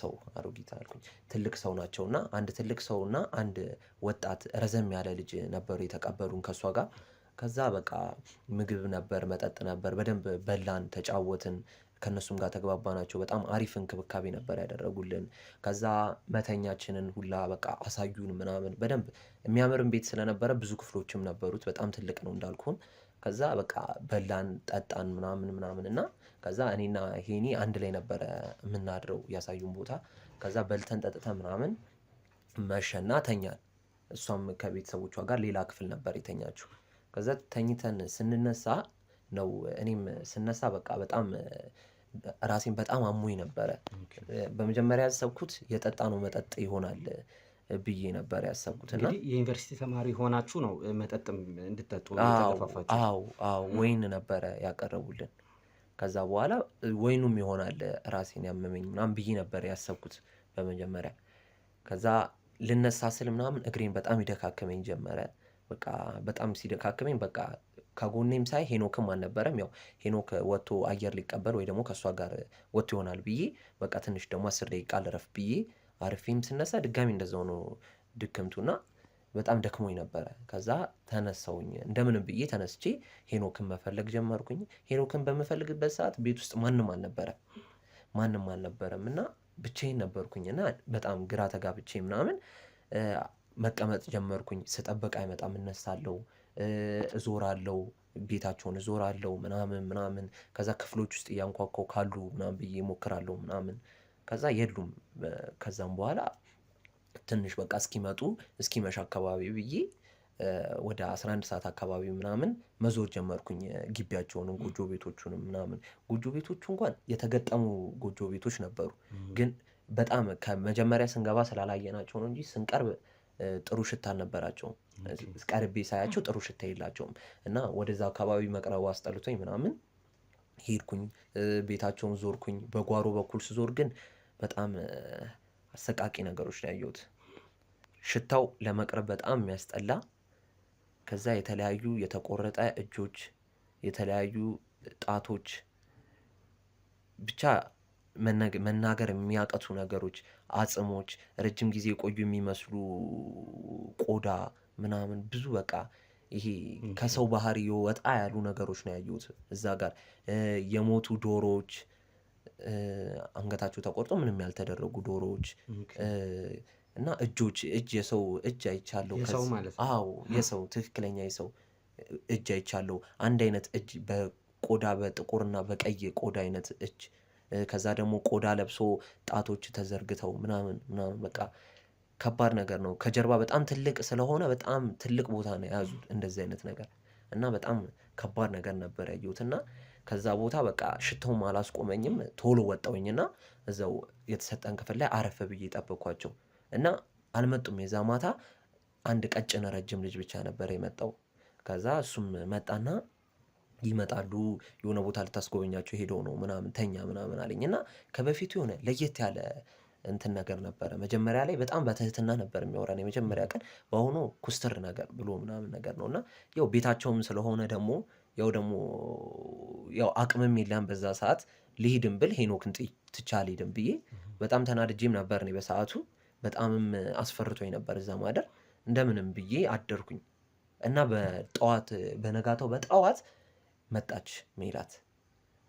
ሰው ናቸው እና አንድ ትልቅ ሰው እና አንድ ወጣት ረዘም ያለ ልጅ ነበሩ የተቀበሉን ከእሷ ጋር። ከዛ በቃ ምግብ ነበር፣ መጠጥ ነበር። በደንብ በላን፣ ተጫወትን፣ ከነሱም ጋር ተግባባናቸው። በጣም አሪፍ እንክብካቤ ነበር ያደረጉልን። ከዛ መተኛችንን ሁላ በቃ አሳዩን ምናምን። በደንብ የሚያምርን ቤት ስለነበረ ብዙ ክፍሎችም ነበሩት። በጣም ትልቅ ነው እንዳልኩን። ከዛ በቃ በላን፣ ጠጣን ምናምን እና ከዛ እኔና ሄኒ አንድ ላይ ነበረ የምናድረው ያሳዩን ቦታ። ከዛ በልተን ጠጥተን ምናምን መሸና ተኛን። እሷም ከቤተሰቦቿ ጋር ሌላ ክፍል ነበር የተኛችው። ከዛ ተኝተን ስንነሳ ነው እኔም ስነሳ በቃ በጣም ራሴን በጣም አሞኝ ነበረ። በመጀመሪያ ያሰብኩት የጠጣ ነው መጠጥ ይሆናል ብዬ ነበር ያሰብኩት። እና የዩኒቨርሲቲ ተማሪ ሆናችሁ ነው መጠጥም እንድትጠጡ ተከፋፋችሁ? አዎ ወይን ነበረ ያቀረቡልን። ከዛ በኋላ ወይኑም ይሆናል ራሴን ያመመኝ ምናምን ብዬ ነበር ያሰብኩት በመጀመሪያ። ከዛ ልነሳ ስል ምናምን እግሬን በጣም ይደካከመኝ ጀመረ። በቃ በጣም ሲደካከመኝ በቃ ከጎኔም ሳይ ሄኖክም አልነበረም። ያው ሄኖክ ወጥቶ አየር ሊቀበል ወይ ደግሞ ከእሷ ጋር ወጥቶ ይሆናል ብዬ በቃ ትንሽ ደግሞ 10 ደቂቃ ልረፍ ብዬ አርፌም ስነሳ ድጋሚ እንደዛው ነው ድክምቱና በጣም ደክሞኝ ነበረ። ከዛ ተነሳውኝ እንደምንም ብዬ ተነስቼ ሄኖክን መፈለግ ጀመርኩኝ። ሄኖክን በምፈልግበት ሰዓት ቤት ውስጥ ማንም አልነበረም እና ብቻዬን ነበርኩኝ እና በጣም ግራ ተጋብቼ ምናምን መቀመጥ ጀመርኩኝ። ስጠብቅ አይመጣም፣ እነሳለሁ፣ እዞራለሁ፣ ቤታቸውን እዞራለሁ ምናምን። ከዛ ክፍሎች ውስጥ እያንኳኳው ካሉ ምናምን ብዬ እሞክራለሁ ምናምን። ከዛ የሉም። ከዛም በኋላ ትንሽ በቃ እስኪመጡ እስኪመሽ አካባቢ ብዬ ወደ 11 ሰዓት አካባቢ ምናምን መዞር ጀመርኩኝ ግቢያቸውንም ጎጆ ቤቶቹንም ምናምን። ጎጆ ቤቶቹ እንኳን የተገጠሙ ጎጆ ቤቶች ነበሩ፣ ግን በጣም ከመጀመሪያ ስንገባ ስላላየናቸው ነው እንጂ ስንቀርብ ጥሩ ሽታ አልነበራቸውም። ቀርቤ ሳያቸው ጥሩ ሽታ የላቸውም እና ወደዛ አካባቢ መቅረቡ አስጠልቶኝ ምናምን ሄድኩኝ። ቤታቸውን ዞርኩኝ። በጓሮ በኩል ስዞር ግን በጣም አሰቃቂ ነገሮች ነው ያየሁት። ሽታው ለመቅረብ በጣም የሚያስጠላ። ከዛ የተለያዩ የተቆረጠ እጆች፣ የተለያዩ ጣቶች፣ ብቻ መናገር የሚያቀቱ ነገሮች፣ አጽሞች፣ ረጅም ጊዜ የቆዩ የሚመስሉ ቆዳ ምናምን፣ ብዙ በቃ ይሄ ከሰው ባህሪ ወጣ ያሉ ነገሮች ነው ያየሁት እዛ ጋር። የሞቱ ዶሮዎች፣ አንገታቸው ተቆርጦ ምንም ያልተደረጉ ዶሮዎች እና እጆች፣ የሰው እጅ አይቻለሁ። አዎ የሰው ትክክለኛ የሰው እጅ አይቻለሁ። አንድ አይነት እጅ በቆዳ በጥቁርና በቀይ ቆዳ አይነት እጅ። ከዛ ደግሞ ቆዳ ለብሶ ጣቶች ተዘርግተው ምናምን በቃ ከባድ ነገር ነው። ከጀርባ በጣም ትልቅ ስለሆነ በጣም ትልቅ ቦታ ነው የያዙት እንደዚህ አይነት ነገር እና በጣም ከባድ ነገር ነበር ያየሁት። እና ከዛ ቦታ በቃ ሽታውም አላስቆመኝም። ቶሎ ወጣሁኝና እዛው የተሰጠን ክፍል ላይ አረፈ ብዬ ጠበቅኳቸው እና አልመጡም። የዛ ማታ አንድ ቀጭን ረጅም ልጅ ብቻ ነበር የመጣው። ከዛ እሱም መጣና ይመጣሉ የሆነ ቦታ ልታስጎበኛቸው ሄደው ነው ምናምን ተኛ ምናምን አለኝ እና ከበፊቱ የሆነ ለየት ያለ እንትን ነገር ነበረ። መጀመሪያ ላይ በጣም በትህትና ነበር የሚያወራን የመጀመሪያ ቀን። በአሁኑ ኩስትር ነገር ብሎ ምናምን ነገር ነው እና ያው ቤታቸውም ስለሆነ ያው አቅምም የለም በዛ ሰዓት። ልሂድም ብል ሄኖክን ትቼ አልሄድም ብዬ በጣም ተናድጄም ነበር እኔ በሰዓቱ። በጣምም አስፈርቶኝ ነበር እዛ ማደር። እንደምንም ብዬ አደርኩኝ እና በነጋታው በጠዋት መጣች ሜላት።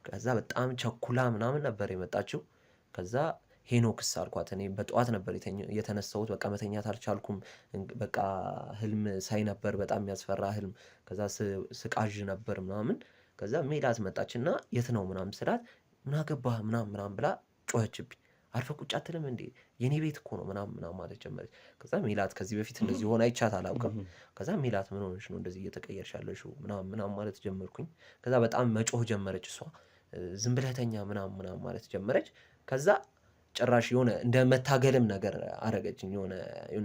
ከዛ በጣም ቸኩላ ምናምን ነበር የመጣችው። ከዛ ሄኖክስ አልኳት። እኔ በጠዋት ነበር የተነሳሁት። በቃ መተኛት አልቻልኩም። በቃ ህልም ሳይ ነበር፣ በጣም የሚያስፈራ ህልም። ከዛ ስቃዥ ነበር ምናምን። ከዛ ሜላት መጣችና የት ነው ምናምን ስላት ምን አገባህ ምናምን ብላ ጮኸችብኝ። አርፈ ቁጭ አትልም እንዴ? የኔ ቤት እኮ ነው ምናምን ማለት ጀመረች። ከዛ ሜላት ከዚህ በፊት እንደዚህ ሆነ አይቻት አላውቅም። ከዛ ሜላት ምን ሆነሽ ነው እንደዚህ እየተቀየርሽ ያለሽው ምናምን ማለት ጀመርኩኝ። ከዛ በጣም መጮህ ጀመረች እሷ። ዝም ብለህ ተኛ ምናምን ማለት ጀመረች። ከዛ ጭራሽ የሆነ እንደ መታገልም ነገር አረገችኝ፣ የሆነ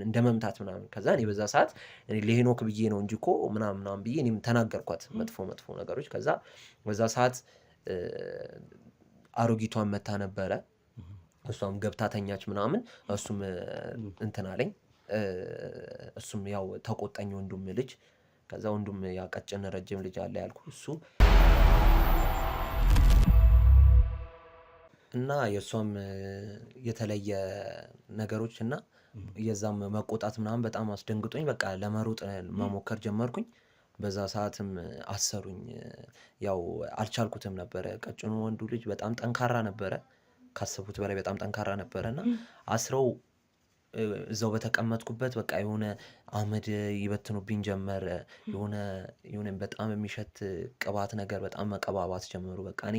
እንደ መምታት ምናምን። ከዛ እኔ በዛ ሰዓት ለሄኖክ ብዬ ነው እንጂ እኮ ምናምን ብዬ እኔም ተናገርኳት መጥፎ ነገሮች። ከዛ በዛ ሰዓት አሮጊቷን መታ ነበረ። እሷም ገብታ ተኛች ምናምን። እሱም እንትን አለኝ። እሱም ያው ተቆጣኝ ወንዱም ልጅ። ከዛ ወንዱም ያ ቀጭን ረጅም ልጅ አለ ያልኩ እሱ እና የእሷም የተለየ ነገሮች እና የዛም መቆጣት ምናምን በጣም አስደንግጦኝ በቃ ለመሮጥ መሞከር ጀመርኩኝ። በዛ ሰዓትም አሰሩኝ። ያው አልቻልኩትም ነበረ። ቀጭኑ ወንዱ ልጅ በጣም ጠንካራ ነበረ፣ ካሰቡት በላይ በጣም ጠንካራ ነበረ እና አስረው እዛው በተቀመጥኩበት በቃ የሆነ አመድ ይበትኑብኝ ጀመረ። የሆነ በጣም የሚሸት ቅባት ነገር በጣም መቀባባት ጀመሩ። በቃ እኔ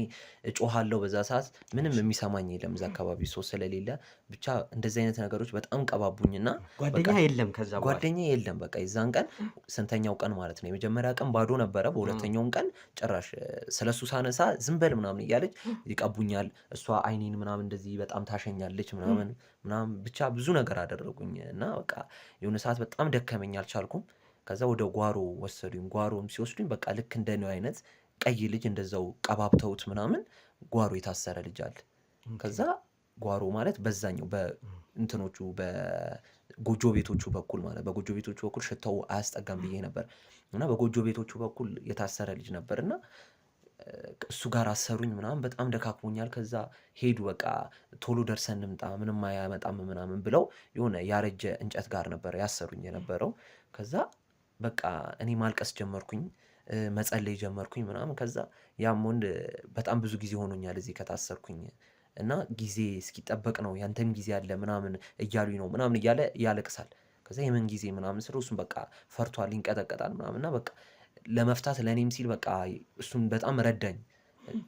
እጮሃለሁ በዛ ሰዓት። ምንም የሚሰማኝ የለም እዛ አካባቢ ሰው ስለሌለ። ብቻ እንደዚህ አይነት ነገሮች በጣም ቀባቡኝና ጓደኛ የለም። ከዛ ጓደኛ የለም። በቃ የዛን ቀን ስንተኛው ቀን ማለት ነው? የመጀመሪያ ቀን ባዶ ነበረ። በሁለተኛውም ቀን ጭራሽ ስለሱ ሳነሳ ዝም በል ምናምን እያለች ይቀቡኛል። እሷ አይኔን ምናምን እንደዚህ በጣም ታሸኛለች ምናምን ብቻ ብዙ ነገር አደረጉኝ እና በቃ የሆነ ሰዓት በጣም ደከመኝ፣ አልቻልኩም። ከዛ ወደ ጓሮ ወሰዱኝ። ጓሮም ሲወስዱኝ በቃ ልክ እንደኔው አይነት ቀይ ልጅ እንደዛው ቀባብተውት ምናምን ጓሮ የታሰረ ልጅ አለ። ከዛ ጓሮ ማለት በዛኛው በእንትኖቹ በጎጆ ቤቶቹ በኩል ማለት በጎጆ ቤቶቹ በኩል ሽታው አያስጠጋም ብዬ ነበር እና በጎጆ ቤቶቹ በኩል የታሰረ ልጅ ነበር እና እሱ ጋር አሰሩኝ ምናምን። በጣም ደካክሞኛል። ከዛ ሄዱ በቃ ቶሎ ደርሰን እንምጣ ምንም አያመጣም ምናምን ብለው የሆነ ያረጀ እንጨት ጋር ነበር ያሰሩኝ የነበረው። ከዛ በቃ እኔ ማልቀስ ጀመርኩኝ፣ መጸለይ ጀመርኩኝ ምናምን። ከዛ ያም ወንድ በጣም ብዙ ጊዜ ሆኖኛል እዚህ ከታሰርኩኝ እና ጊዜ እስኪጠበቅ ነው ያንተም ጊዜ አለ ምናምን እያሉኝ ነው ምናምን እያለ ያለቅሳል። ከዛ የምን ጊዜ ምናምን ስለው እሱም በቃ ፈርቷል ይንቀጠቀጣል ምናምን እና በቃ ለመፍታት ለእኔም ሲል በቃ እሱን በጣም ረዳኝ።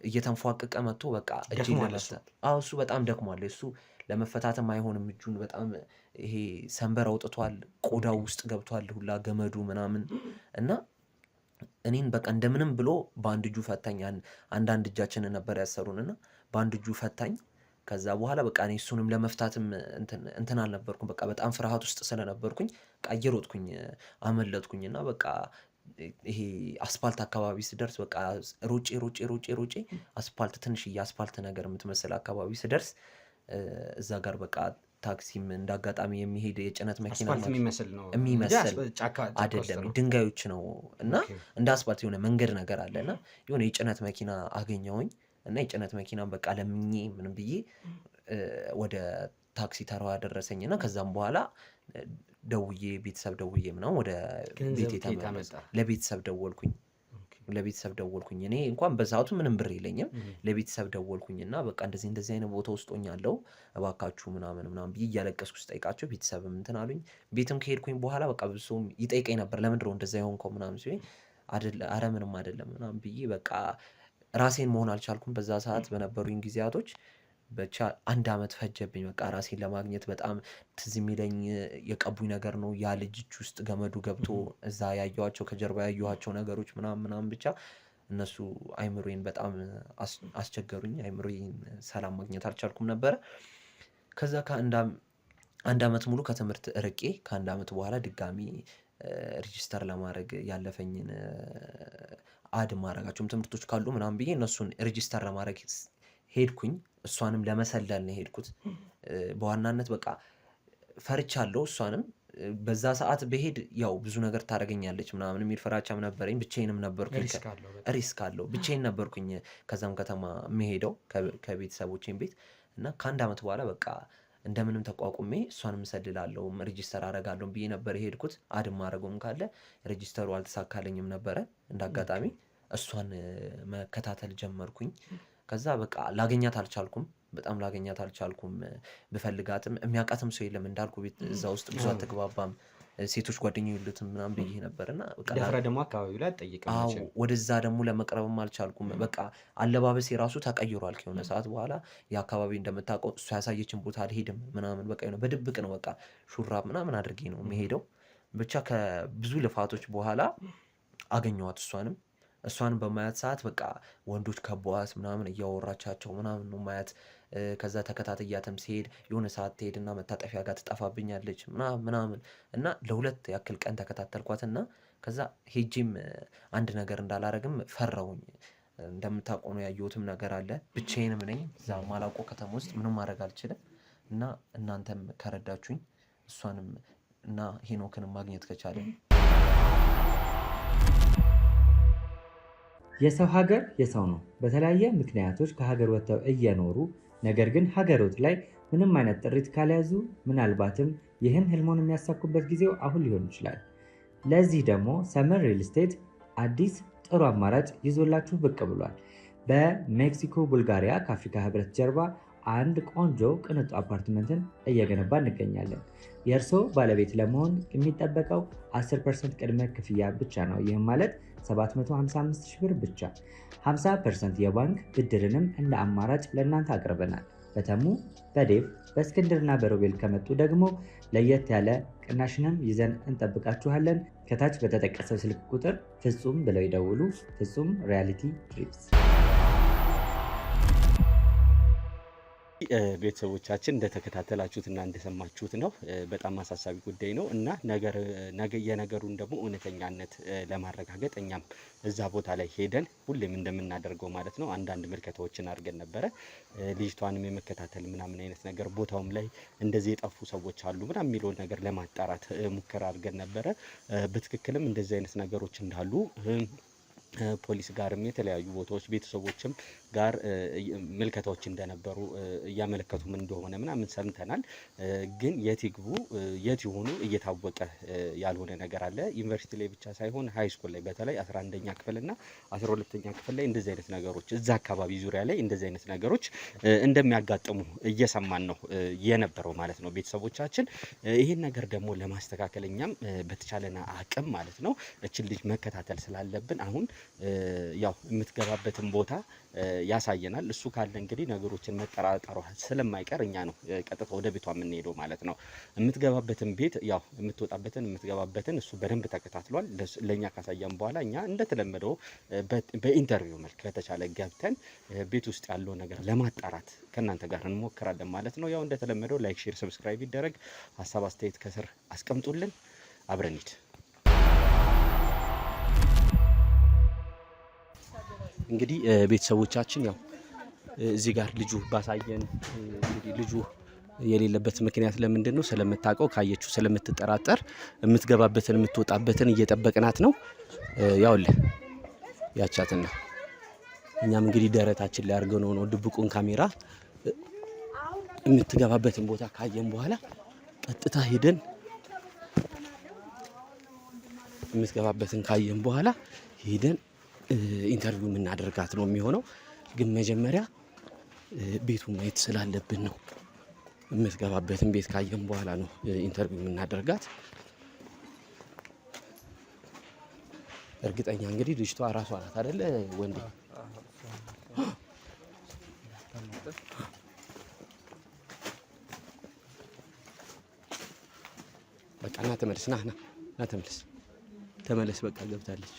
እየተንፏቀቀ መጥቶ በቃ እጄን ለመፍታት እሱ በጣም ደክሟል። እሱ ለመፈታትም አይሆንም እጁን በጣም ይሄ ሰንበር አውጥቷል፣ ቆዳው ውስጥ ገብቷል ሁላ ገመዱ ምናምን እና እኔን በቃ እንደምንም ብሎ በአንድ እጁ ፈታኝ። አንዳንድ እጃችንን ነበር ያሰሩን እና በአንድ እጁ ፈታኝ። ከዛ በኋላ በቃ እኔ እሱንም ለመፍታትም እንትን አልነበርኩም። በቃ በጣም ፍርሃት ውስጥ ስለነበርኩኝ በቃ እየሮጥኩኝ አመለጥኩኝ እና በቃ ይሄ አስፓልት አካባቢ ስደርስ በቃ ሮጬ አስፓልት ትንሽዬ አስፓልት ነገር የምትመስል አካባቢ ስደርስ እዛ ጋር በቃ ታክሲም እንዳጋጣሚ የሚሄድ የጭነት መኪና የሚመስል አይደለም፣ ድንጋዮች ነው እና እንደ አስፓልት የሆነ መንገድ ነገር አለ እና የሆነ የጭነት መኪና አገኘሁኝ እና የጭነት መኪናን በቃ ለምኜ ምንም ብዬ ወደ ታክሲ ተራዋ ያደረሰኝ እና ከዛም በኋላ ቤተሰብ ደውዬ ምናምን ወደ ቤቴ ተመለስኩ። ለቤተሰብ ደወልኩኝ። እኔ እንኳን በሰዓቱ ምንም ብር የለኝም። ለቤተሰብ ደወልኩኝ እና በቃ እንደዚህ አይነት ቦታ ውስጥ ሆኛለሁ እባካችሁ ምናምን ብዬ እያለቀስኩ ስጠይቃቸው ቤተሰብም እንትን አሉኝ። ቤትም ከሄድኩኝ በኋላ በቃ ብዙ ሰውም ይጠይቀኝ ነበር ለምንድን ነው እንደዛ የሆንከው ምናምን ሲሉኝ ኧረ ምንም አይደለም ምናምን ብዬ በቃ ራሴን መሆን አልቻልኩም። በዛ ሰዓት በነበሩኝ ጊዜያቶች ብቻ 1 ዓመት ፈጀብኝ በቃ ራሴን ለማግኘት። በጣም ትዝ የሚለኝ የቀቡኝ ነገር ነው ያ ልጅ እጅ ውስጥ ገመዱ ገብቶ እዛ ያየኋቸው ከጀርባ ያየኋቸው ነገሮች ምናምን ብቻ እነሱ አይምሮዬን በጣም አስቸገሩኝ። አይምሮዬን ሰላም ማግኘት አልቻልኩም ነበረ። ከዛ ከ1 ዓመት ሙሉ ከትምህርት ርቄ ከ1 ዓመት በኋላ ድጋሚ ሬጂስተር ለማድረግ ያለፈኝን አድ ማድረጋቸውም ትምህርቶች ካሉ ምናምን ብዬ እነሱን ሬጂስተር ለማድረግ ሄድኩኝ። እሷንም ለመሰለል ነው የሄድኩት። በዋናነት በቃ ፈርቻለሁ። እሷንም በዛ ሰዓት በሄድ ያው ብዙ ነገር ታደርገኛለች ምናምን የሚል ፍራቻም ነበረኝ። ብቻዬንም ነበርኩኝ፣ ሪስክ አለው። ብቻዬን ነበርኩኝ ከዛም ከተማ የምሄደው ከቤተሰቦቼን ቤት እና ከ1 ዓመት በኋላ በቃ እንደምንም ተቋቁሜ እሷንም እሰልላለሁ ሬጂስተር አደርጋለሁ ብዬ ነበር የሄድኩት። አድም አደረገውም ካለ ሬጂስተሩ አልተሳካለኝም ነበረ። እንዳጋጣሚ እሷን መከታተል ጀመርኩኝ። ከዛ በቃ ላገኛት አልቻልኩም። ብፈልጋትም የሚያውቃትም ሰው የለም እንዳልኩ ቤት እዛ ውስጥ ብዙ አትግባባም። ሴቶች ጓደኛዬ የሉትም ምናምን ብዬ ነበር እና ደፍረህ ደግሞ አካባቢው ላይ አትጠይቅም። ወደዛ ደግሞ ለመቅረብም አልቻልኩም። በቃ አለባበሴ ራሱ ተቀይሯል ከሆነ ሰዓት በኋላ። የአካባቢ እንደምታውቀው እሷ ያሳየችን ቦታ አልሄድም ምናምን በቃ የሆነ በድብቅ ነው በቃ ሹራብ ምናምን አድርጌ ነው የምሄደው። ብቻ ከብዙ ልፋቶች በኋላ አገኘኋት። እሷንም በማያት ሰዓት በቃ ወንዶች ከበዋት ምናምን እያወራቻቸው ምናምን ነው ማያት። ከዛ ተከታትያትም ሲሄድ የሆነ ሰዓት ትሄድና መታጠፊያ ጋር ትጠፋብኛለች ምናምን እና ለ2 ያክል ቀን ተከታተልኳትና ከዛ ሄጄም አንድ ነገር እንዳላረግም ፈራሁኝ። እንደምታውቀው ነው ያየሁትም ነገር አለ። ብቻዬንም ነኝ እዛ ማላውቀው ከተማ ውስጥ ምንም ማድረግ አልችልም። እና እናንተም ከረዳችሁኝ እሷንም እና ሄኖክንም ማግኘት ከቻለ የሰው ሀገር የሰው ነው። በተለያየ ምክንያቶች ከሀገር ወጥተው እየኖሩ ነገር ግን ሀገሮት ላይ ምንም አይነት ጥሪት ካልያዙ ምናልባትም ይህን ህልሞን የሚያሳኩበት ጊዜው አሁን ሊሆን ይችላል። ለዚህ ደግሞ ሰመር ሪል ስቴት አዲስ ጥሩ አማራጭ ይዞላችሁ ብቅ ብሏል። በሜክሲኮ ቡልጋሪያ ከአፍሪካ ህብረት ጀርባ አንድ ቆንጆ ቅንጡ አፓርትመንትን እየገነባ እንገኛለን። የእርስዎ ባለቤት ለመሆን የሚጠበቀው 10% ቅድመ ክፍያ ብቻ ነው። ይህም ማለት 755,000 ብር ብቻ። 50% የባንክ ብድርንም እንደ አማራጭ ለእናንተ አቅርበናል። በተሙ በዴቭ በእስክንድርና በሮቤል ከመጡ ደግሞ ለየት ያለ ቅናሽንም ይዘን እንጠብቃችኋለን። ከታች በተጠቀሰው ስልክ ቁጥር ፍጹም ብለው ይደውሉ። ፍጹም ሪያሊቲ ትሪፕስ። ቤተሰቦቻችን እንደተከታተላችሁት እና እንደሰማችሁት ነው። በጣም አሳሳቢ ጉዳይ ነው እና የነገሩን ደግሞ እውነተኛነት ለማረጋገጥ እኛም እዛ ቦታ ላይ ሄደን ሁሌም እንደምናደርገው ማለት ነው አንዳንድ ምልከታዎችን አድርገን ነበረ። ልጅቷንም የመከታተል ምናምን አይነት ነገር ቦታውም ላይ እንደዚህ የጠፉ ሰዎች አሉ ምናምን የሚለውን ነገር ለማጣራት ሙከራ አድርገን ነበረ። በትክክልም እንደዚህ አይነት ነገሮች እንዳሉ ፖሊስ ጋርም የተለያዩ ቦታዎች ቤተሰቦችም ጋር ምልከታዎች እንደነበሩ እያመለከቱም እንደሆነ ምናምን ሰምተናል። ግን የት ይግቡ የት ይሆኑ እየታወቀ ያልሆነ ነገር አለ። ዩኒቨርሲቲ ላይ ብቻ ሳይሆን ሃይ ስኩል ላይ በተለይ 11ኛ ክፍል እና 12ኛ ክፍል ላይ እንደዚህ አይነት ነገሮች እዛ አካባቢ ዙሪያ ላይ እንደዚህ አይነት ነገሮች እንደሚያጋጥሙ እየሰማን ነው የነበረው ማለት ነው። ቤተሰቦቻችን ይሄን ነገር ደግሞ ለማስተካከል እኛም በተቻለና አቅም ማለት ነው እችን ልጅ መከታተል ስላለብን አሁን ያው የምትገባበትን ቦታ ያሳየናል። እሱ ካለ እንግዲህ ነገሮችን መጠራጠሩ ስለማይቀር እኛ ነው ቀጥታ ወደ ቤቷ የምንሄደው ማለት ነው። የምትገባበትን ቤት ያው የምትገባበትን እሱ በደንብ ተከታትሏል። ለኛ ካሳየን በኋላ እኛ እንደተለመደው በኢንተርቪው መልክ ከተቻለ ገብተን ቤት ውስጥ ያለው ነገር ለማጣራት ከናንተ ጋር እንሞክራለን ማለት ነው። ያው እንደተለመደው ላይክ፣ ሼር፣ ሰብስክራይብ ይደረግ። ሀሳብ አስተያየት ከስር አስቀምጡልን። አብረን ሂድ። እንግዲህ ቤተሰቦቻችን ያው እዚህ ጋር ልጁ ባሳየን እንግዲህ ልጁ የሌለበት ምክንያት ለምንድን ነው? ስለምታውቀው ካየችው ስለምትጠራጠር የምትገባበትን የምትወጣበትን እየጠበቅናት ነው። ያውልህ ያቻትን ነው። እኛም እንግዲህ ደረታችን ላይ አድርገው ነው ድብቁን ካሜራ የምትገባበትን ቦታ ካየን በኋላ ቀጥታ ሄደን የምትገባበትን ካየን በኋላ ሄደን ኢንተርቪው የምናደርጋት ነው የሚሆነው። ግን መጀመሪያ ቤቱን ማየት ስላለብን ነው። የምትገባበትን ቤት ካየን በኋላ ነው ኢንተርቪው የምናደርጋት። እርግጠኛ እንግዲህ ልጅቷ ራሷ ናት አይደለ ወንዴ? በቃ ና ተመለስ፣ ና ተመለስ። በቃ ገብታለች።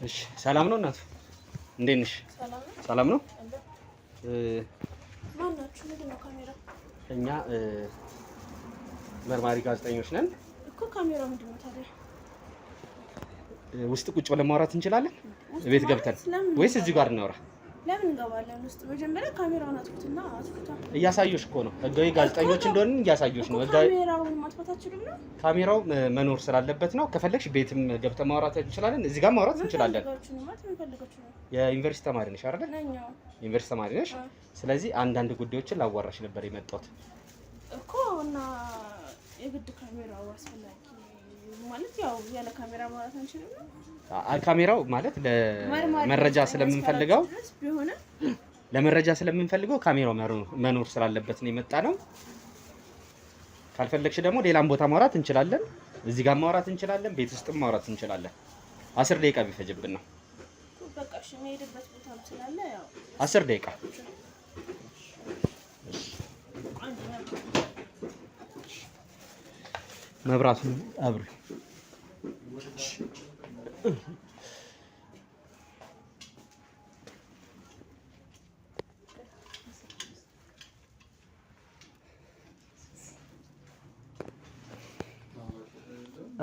እሺ ሰላም ነው እናቱ? እንዴት ነሽ? ሰላም ነው። ማናችሁ? ምንድን ነው ካሜራ? እኛ መርማሪ ጋዜጠኞች ነን እኮ። ካሜራው ምንድን ነው ታዲያ? ውስጥ ቁጭ ብለን ማውራት እንችላለን? ቤት ገብተን ወይስ እዚህ ጋር እናውራ? ለምን እንገባለን ውስጥ? መጀመሪያ ካሜራውን አጥፉትና አጥፉታ። እያሳየሽ እኮ ነው። ህጋዊ ጋዜጠኞች እንደሆነ እያሳየሽ ነው። ካሜራውን ማጥፋት አትችሉም ነው? ካሜራው መኖር ስላለበት ነው። ከፈለግሽ ቤትም ገብተን ማውራት እንችላለን። እዚህ ጋር ማውራት እንችላለን። የዩኒቨርሲቲ ተማሪ ነሽ አይደል? ዩኒቨርሲቲ ተማሪ ነሽ። ስለዚህ አንዳንድ ጉዳዮችን ላዋራሽ ነበር የመጣሁት እኮ። እና የግድ ካሜራው አስፈላጊ ማለት ያው ያለ ካሜራ ማውራት አንችልም ነው? ካሜራው ማለት ለመረጃ ስለምንፈልገው ካሜራው መኖር ስላለበት ነው የመጣ ነው። ካልፈለግሽ ደግሞ ሌላም ቦታ ማውራት እንችላለን። እዚህ ጋር ማውራት እንችላለን። ቤት ውስጥም ማውራት እንችላለን። 10 ደቂቃ ቢፈጅብን ነው። በቃ እሺ፣ የምሄድበት ቦታ ስላለ ያው 10 ደቂቃ መብራቱን አብሪ።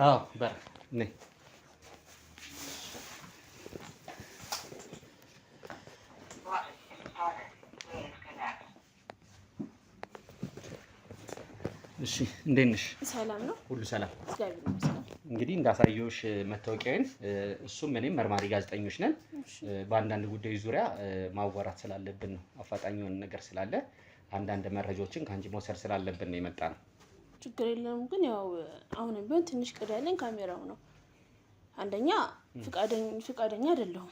አዎ በር ነይ። እሺ እንዴት ነሽ? ሰላም ነው? ሁሉ ሰላም። እግዚአብሔር ይመስገን። እንግዲህ እንዳሳየሁሽ መታወቂያዬን እሱም እኔም መርማሪ ጋዜጠኞች ነን። በአንዳንድ ጉዳዮች ዙሪያ ማዋራት ስላለብን ነው። አፋጣኝ የሆነ ነገር ስላለ አንዳንድ መረጃዎችን ከአንቺ መውሰድ ስላለብን ነው የመጣ ነው። ችግር የለም። ግን ያው አሁንም ቢሆን ትንሽ ቅድ ያለኝ ካሜራው ነው። አንደኛ ፍቃደኛ አይደለሁም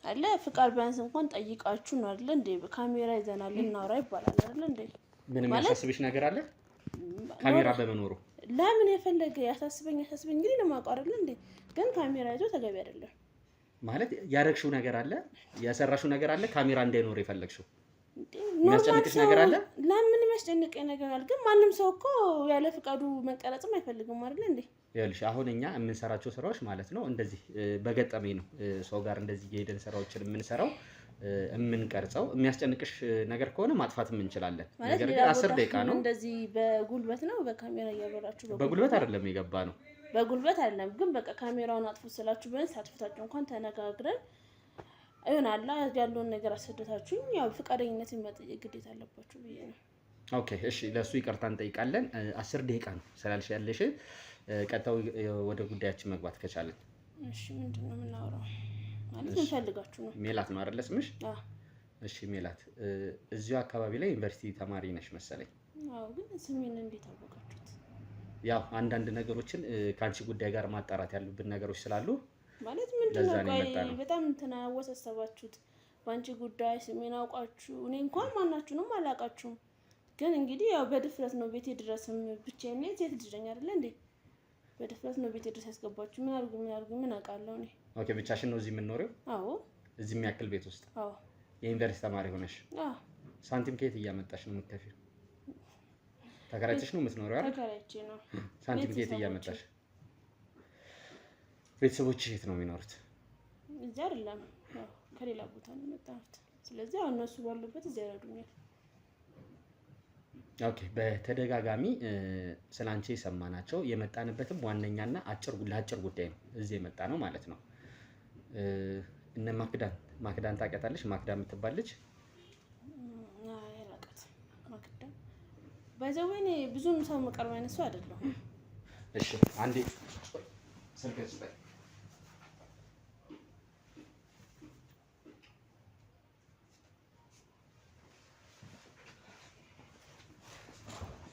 አለ። ፍቃድ ቢያንስ እንኳን ጠይቃችሁ ነው አይደል እንዴ? ካሜራ ይዘናል እናውራ ይባላል አይደል እንዴ? ምን የሚያሳስብሽ ነገር አለ? ካሜራ በመኖሩ ለምን የፈለገ ያሳስበኝ እንግዲህ ለማውቀው አይደል እንዴ? ግን ካሜራ ይዞ ተገቢ አይደለም ማለት። ያደረግሽው ነገር አለ፣ ያሰራሽው ነገር አለ። ካሜራ እንዳይኖር የፈለግሽው የሚያስጨንቅሽ ነገር አለ? ለምን የሚያስጨንቀኝ ነገር አለ? ግን ማንም ሰው እኮ ያለ ፍቃዱ መቀረጽም አይፈልግም አይደል እንዴ? ይኸውልሽ አሁን እኛ የምንሰራቸው ስራዎች ማለት ነው እንደዚህ በገጠመኝ ነው ሰው ጋር እንደዚህ የሄደን ስራዎችን የምንሰራው የምንቀርጸው። የሚያስጨንቅሽ ነገር ከሆነ ማጥፋትም እንችላለን። ነገር ግን 10 ደቂቃ ነው። እንደዚህ በጉልበት ነው በካሜራ እያበራችሁ? በጉልበት አይደለም የገባ ነው። በጉልበት አይደለም ግን በቃ ካሜራውን አጥፉት ስላችሁ ቢያንስ አጥፍታችሁ እንኳን ተነጋግረን ይሆናል ያለውን ነገር አስደታችሁኝ ያው ፍቃደኝነት የሚያጠይቅ ግዴታ አለባችሁ ብዬ ነው። ኦኬ እሺ፣ ለሱ ይቅርታ እንጠይቃለን። 10 ደቂቃ ነው ስላልሽ ያለሽ ቀጣው ወደ ጉዳያችን መግባት ከቻለን። እሺ ምንድነው የምናወራው? ማለት እንፈልጋችሁ ነው። ሜላት ነው አይደል ስምሽ? አዎ። እሺ ሜላት፣ እዚሁ አካባቢ ላይ ዩኒቨርሲቲ ተማሪ ነሽ መሰለኝ? አዎ። ግን ስሜን እንዴት አወቃችሁት? ያው አንዳንድ ነገሮችን ከአንቺ ጉዳይ ጋር ማጣራት ያሉብን ነገሮች ስላሉ ማለት ምንድነው? ቆይ በጣም እንትና ያወሳሰባችሁት ባንቺ ጉዳይ ስሜን አውቃችሁ። እኔ እንኳን ማናችሁንም አላውቃችሁም። ግን እንግዲህ ያው በድፍረት ነው ቤቴ ድረስም ብቻዬን ነኝ። ሴት ልጅ ነኝ አይደል እንዴ? በድፍረት ነው ቤቴ ድረስ ያስገባችሁ። ምን አድርጉ ምን አውቃለሁ እኔ። ኦኬ፣ ብቻሽን ነው እዚህ የምትኖሪው? አዎ። እዚህ የሚያክል ቤት ውስጥ? አዎ። የዩኒቨርሲቲ ተማሪ ሆነሽ? አዎ። ሳንቲም ከየት እያመጣሽ ነው የምትከፊው? ተከራይተሽ ነው የምትኖሪው አይደል? ተከራይቼ ነው። ሳንቲም ከየት እያመጣሽ? ቤተሰቦችሽ የት ነው የሚኖሩት? እዚህ አይደለም፣ ያው ከሌላ ቦታ ነው የመጣሁት። ስለዚህ አሁን እነሱ ባሉበት እዚህ ያረዱኛል። ኦኬ፣ በተደጋጋሚ ስላንቺ የሰማናቸው የመጣንበትም ዋነኛና ለአጭር ጉዳይ ነው እዚህ የመጣ ነው ማለት ነው። እነ ማክዳን ታውቂያታለሽ? ማክዳ የምትባል ልጅ? ያላቀት ማክዳ ባይዘወኔ ብዙም ሰው መቀርብ አይነት ሰው አይደለሁም። እሺ አንዴ ስልክሽ ላይ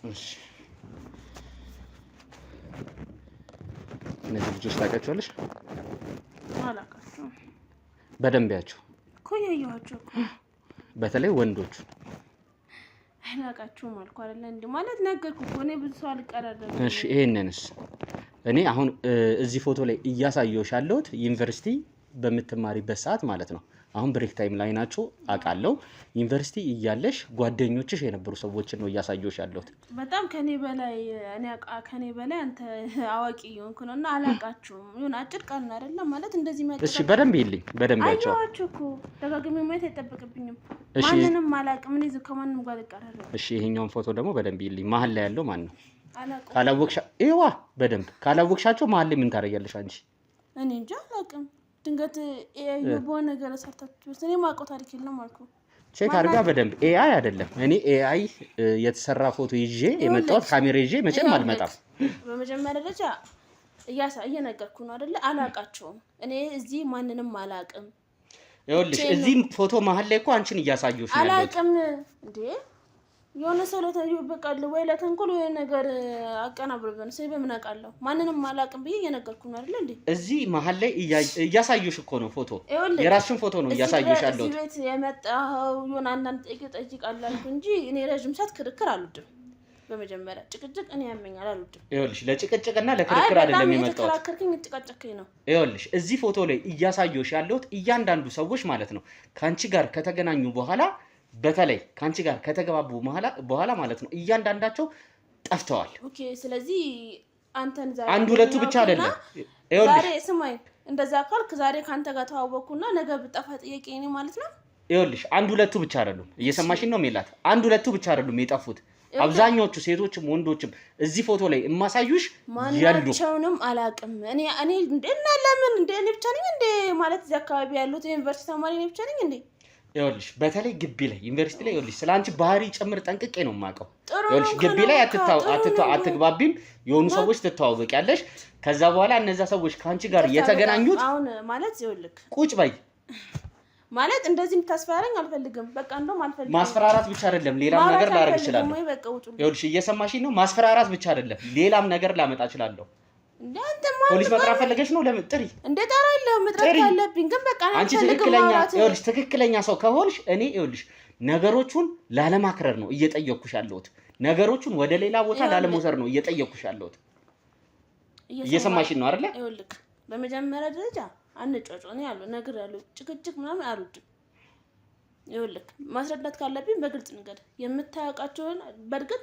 እሺ እነዚህ ልጆች ታውቂያቸዋለሽ? አላውቃቸውም። በደንብ ያቸው እኮ ያየኋቸው እኮ በተለይ ወንዶቹ አላውቃቸውም አልኩ አይደል እንዴ? ማለት ነገርኩ እኮ እኔ ብዙ ሰው አልቀራረብም። እሺ ይሄንንስ እኔ አሁን እዚህ ፎቶ ላይ እያሳየሁሽ ያለሁት ዩኒቨርሲቲ በምትማሪበት ሰዓት ማለት ነው። አሁን ብሬክ ታይም ላይ ናቸው አውቃለሁ። ዩኒቨርሲቲ እያለሽ ጓደኞችሽ የነበሩ ሰዎችን ነው እያሳየሁሽ ያለሁት። በጣም ከኔ በላይ አንተ አዋቂ የሆንክ ነውና አላውቃቸውም። ይሁን አጭር ቀን አይደለም ማለት እንደዚህ መጣ። እሺ በደንብ ይልኝ በደንብ ያቸው። አያችሁ እኮ ደጋግሜ ማየት አይጠበቅብኝም። ማንንም አላውቅም። እኔ ከማንንም ጋር ልቀራረብ። እሺ ይሄኛውን ፎቶ ደግሞ በደንብ ይልኝ። መሀል ላይ ያለው ማን ነው? አላውቅም። ካላወቅሻ ይዋ በደንብ ካላወቅሻቸው መሀል ላይ ምን ታደርጊያለሽ አንቺ? እኔ እንጃ አላውቅም። ድንገት ኤአይ በሆነ ነገር ሰርታችሁ እኔ ማውቀው ታሪክ የለም አልኩ። ቼክ አድርጋ በደንብ ኤአይ አይደለም። እኔ ኤአይ የተሰራ ፎቶ ይዤ የመጣሁት ካሜራ ይዤ መቼም አልመጣም። በመጀመሪያ ደረጃ እየነገርኩ ነው አይደለ? አላውቃቸውም። እኔ እዚህ ማንንም አላውቅም። ይኸውልሽ እዚህ ፎቶ መሀል ላይ እኮ አንቺን እያሳየሁሽ ነው። አላውቅም እንዴ የሆነ ሰው በቃል ወይ ለተንኮል ወይ ነገር አቀናብረን ሰው በምን አውቃለሁ? ማንንም አላውቅም ብዬ እየነገርኩ ነው አይደል እንዴ? እዚህ መሀል ላይ እያሳየሁሽ እኮ ነው ፎቶ። የራስሽን ፎቶ ነው እያሳየሁሽ ያለው። እዚህ ቤት የመጣው የሆነ አንዳንድ ጠይቃለሁ አልኩ እንጂ እኔ ረጅም ሰዓት ክርክር አልወድም። በመጀመሪያ ጭቅጭቅ እኔ ያመኛል አልወድም። ይኸውልሽ ለጭቅጭቅና ለክርክር አይደለም የመጣሁት። ተከራከርኩኝ ጭቅጭቅኝ ነው። ይኸውልሽ እዚህ ፎቶ ላይ እያሳየሁሽ ያለሁት እያንዳንዱ ሰዎች ማለት ነው ካንቺ ጋር ከተገናኙ በኋላ በተለይ ካንቺ ጋር ከተገባቡ በኋላ ማለት ነው እያንዳንዳቸው ጠፍተዋል። ኦኬ ስለዚህ አንተን ዛሬ አንድ ሁለቱ ብቻ አይደለም። ዛሬ ስማኝ እንደዛ ካልክ ዛሬ ካንተ ጋር ተዋወቅኩና ነገ ብጠፋ ጥያቄ እኔ ማለት ነው። ይኸውልሽ አንድ ሁለቱ ብቻ አይደሉም። እየሰማሽኝ ነው ሜላት? አንድ ሁለቱ ብቻ አይደሉም የጠፉት። አብዛኞቹ ሴቶችም ወንዶችም እዚህ ፎቶ ላይ የማሳዩሽ ያሉ ማናቸውንም አላውቅም። እኔ እና ለምን እንደ እኔ ብቻ ነኝ እንደ ማለት እዚህ አካባቢ ያሉት ዩኒቨርሲቲ ተማሪ ነኝ ብቻ ነኝ እንዴ? ይኸውልሽ በተለይ ግቢ ላይ ዩኒቨርሲቲ ላይ ይኸውልሽ ስላንቺ ባህሪ ጭምር ጠንቅቄ ነው የማውቀው። ይኸውልሽ ግቢ ላይ አትግባቢም፣ የሆኑ ሰዎች ትተዋወቂያለሽ። ከዛ በኋላ እነዛ ሰዎች ካንቺ ጋር የተገናኙት አሁን ማለት ይኸውልህ ቁጭ በይ ማለት እንደዚህ የምታስፈራረኝ አልፈልግም። በቃ እንደውም አልፈልግም። ማስፈራራት ብቻ አይደለም ሌላም ነገር ላደርግ እችላለሁ። ይኸውልሽ እየሰማሽኝ ነው? ማስፈራራት ብቻ አይደለም ሌላም ነገር ላመጣ እችላለሁ። ፖሊስ መጥራት ፈለገሽ ነው? ለምን ጥሪ እንደ ጠራ የለውም መጥራት ካለብኝ ግን በቃ አንቺ ትክክለኛ ሰው ከሆንሽ እኔ ይኸውልሽ ነገሮቹን ላለማክረር ነው እየጠየቅኩሽ ያለሁት። ነገሮቹን ወደ ሌላ ቦታ ላለመውሰድ ነው እየጠየቅኩሽ ያለሁት። እየሰማሽኝ ነው አይደለ? ይኸውልህ በመጀመሪያ ደረጃ አንጫጫኔ ያለው ነገር ያለው ጭቅጭቅ ምናምን አልወድም። ይኸውልህ ማስረዳት ካለብኝ በግልጽ ነገር የምታውቃቸውን በእርግጥ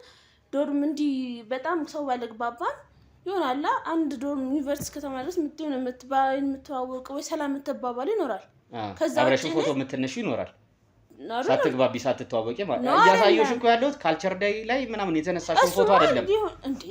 ዶርም እንዲህ በጣም ሰው ባለግባባን ይሆናል። አንድ ዶርም ዩኒቨርሲቲ ከተማ ድረስ የምትዋወቅ ወይ ሰላም የምትባባል ይኖራል። ከዛ አብረሽ ፎቶ የምትነሺ ይኖራል። ሳትግባቢ ሳትተዋወቂ ማለት ነው። እያሳየሁሽ እኮ ያለሁት ካልቸር ዳይ ላይ ምናምን የተነሳሽው ፎቶ አይደለም እንዴ?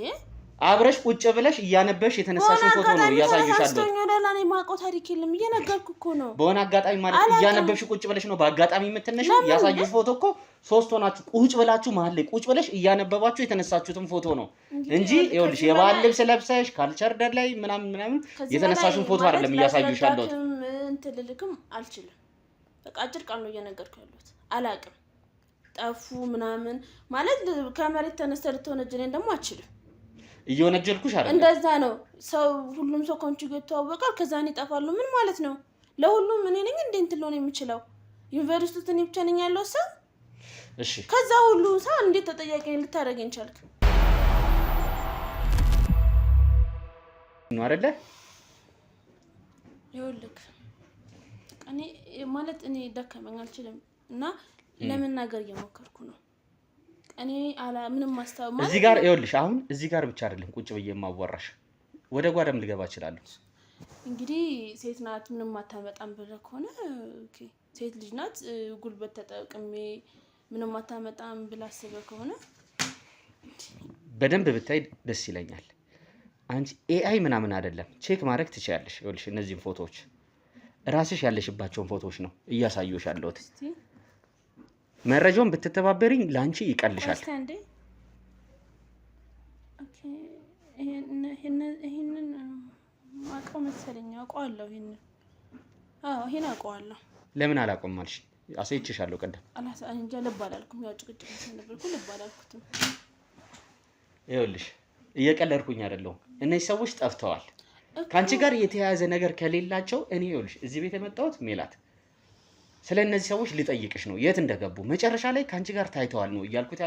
አብረሽ ቁጭ ብለሽ እያነበብሽ የተነሳሽው ፎቶ ነው እያሳየሻለሁ። ወላኔ ማውቀው ታሪክ የለም እየነገርኩ እኮ ነው። በሆነ አጋጣሚ ማለት እያነበብሽ ቁጭ ብለሽ ነው በአጋጣሚ የምትነሺው። ያሳየሽ ፎቶ እኮ 3 ሆናችሁ ቁጭ ብላችሁ መሀል ላይ ቁጭ ብለሽ እያነበባችሁ የተነሳችሁትን ፎቶ ነው እንጂ ይኸውልሽ የባህል ልብስ ለብሰሽ ካልቸር ደር ላይ ምናምን የተነሳሽውን ፎቶ አይደለም እያሳየሻለሁ። እንትን ልልክም አልችልም። በቃ አጭር ቃል ነው እየነገርኩ ያለሁት። አላቅም ጠፉ ምናምን ማለት ከመሬት ተነስተህ ልትወነጅለኝ ደግሞ አልችልም። እየወነጀልኩሽ አይደል? እንደዛ ነው ሰው ሁሉም ሰው ኮንቹ ይተዋወቃል ከዛን ይጠፋሉ። ምን ማለት ነው? ለሁሉም እኔ ነኝ እንዴ እንትን ሊሆን የሚችለው? ዩኒቨርሲቲ ውስጥ እኔ ብቻ ነኝ ያለው ሰው? እሺ ከዛ ሁሉ ሰው እንዴት ተጠያቂ ልታደርገኝ ቻልክ? ነው አይደለ? ይኸውልህ እኔ ማለት እኔ ደከመኝ አልችልም እና ለመናገር እየሞከርኩ ነው። እኔ ምንም ማስተዋል ማለት እዚህ ጋር ይኸውልሽ አሁን እዚህ ጋር ብቻ አይደለም ቁጭ ብዬ የማወራሽ ወደ ጓዳም ልገባ እችላለሁ። እንግዲህ ሴት ናት ምንም አታመጣም ብለህ ከሆነ ኦኬ ሴት ልጅ ናት ጉልበት ተጠቅሜ ምንም አታመጣም ብላ አስበህ ከሆነ በደንብ ብታይ ደስ ይለኛል። አንቺ ኤአይ ምናምን አይደለም ቼክ ማድረግ ትችያለሽ። ይኸውልሽ እነዚህን ፎቶዎች ራስሽ ያለሽባቸውን ፎቶዎች ነው እያሳየሁሽ ያለሁት። መረጃውን ብትተባበሪኝ ላንቺ ይቀልሻል። ኦኬ ይሄንን ማቀው መሰለኝ አውቀዋለሁ። ይሄን አውቀዋለሁ። ለምን አላውቅም አልሽ? አሳይቼሻለሁ ቀደም። እንጃ ልብ አላልኩም። ያው ጭቅጭቅ ስለነበርኩ ልብ አላልኩትም። ይኸውልሽ እየቀለድኩኝ አይደለሁም። እነዚህ ሰዎች ጠፍተዋል። ካንቺ ጋር የተያያዘ ነገር ከሌላቸው እኔ ይኸውልሽ እዚህ ቤት የመጣሁት ሜላት ስለ እነዚህ ሰዎች ልጠይቅሽ ነው የት እንደገቡ መጨረሻ ላይ ካንቺ ጋር ታይተዋል ነው እያልኩት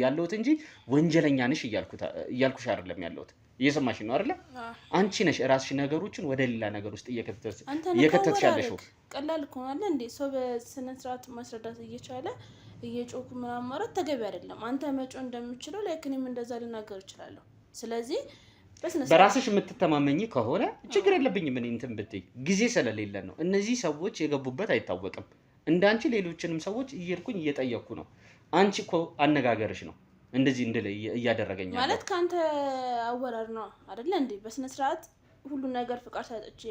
ያለሁት እንጂ ወንጀለኛ ነሽ እያልኩሽ አይደለም ያለሁት። እየሰማሽ ነው አይደለ? አንቺ ነሽ ራስሽ ነገሮችን ወደ ሌላ ነገር ውስጥ እየከተትሽ ያለሽው። ቀላል እኮ ነው እንዴ ሰው በስነ ስርዓት ማስረዳት እየቻለ እየጮኩ ምናምን ማለት ተገቢ አይደለም። አንተ መጮ እንደምችለው ለክንም እንደዛ ልናገር እችላለሁ። ስለዚህ በራስሽ የምትተማመኝ ከሆነ ችግር የለብኝም። እኔ እንትን ብትይ ጊዜ ስለሌለ ነው። እነዚህ ሰዎች የገቡበት አይታወቅም። እንዳንቺ ሌሎችንም ሰዎች እየሄድኩኝ እየጠየቅኩ ነው። አንቺ እኮ አነጋገርሽ ነው እንደዚህ እንድል እያደረገኝ ማለት ካንተ አወራር ነው አይደለ እንዴ? በስነ ስርዓት ሁሉ ነገር ፍቃድ ሰጥቼ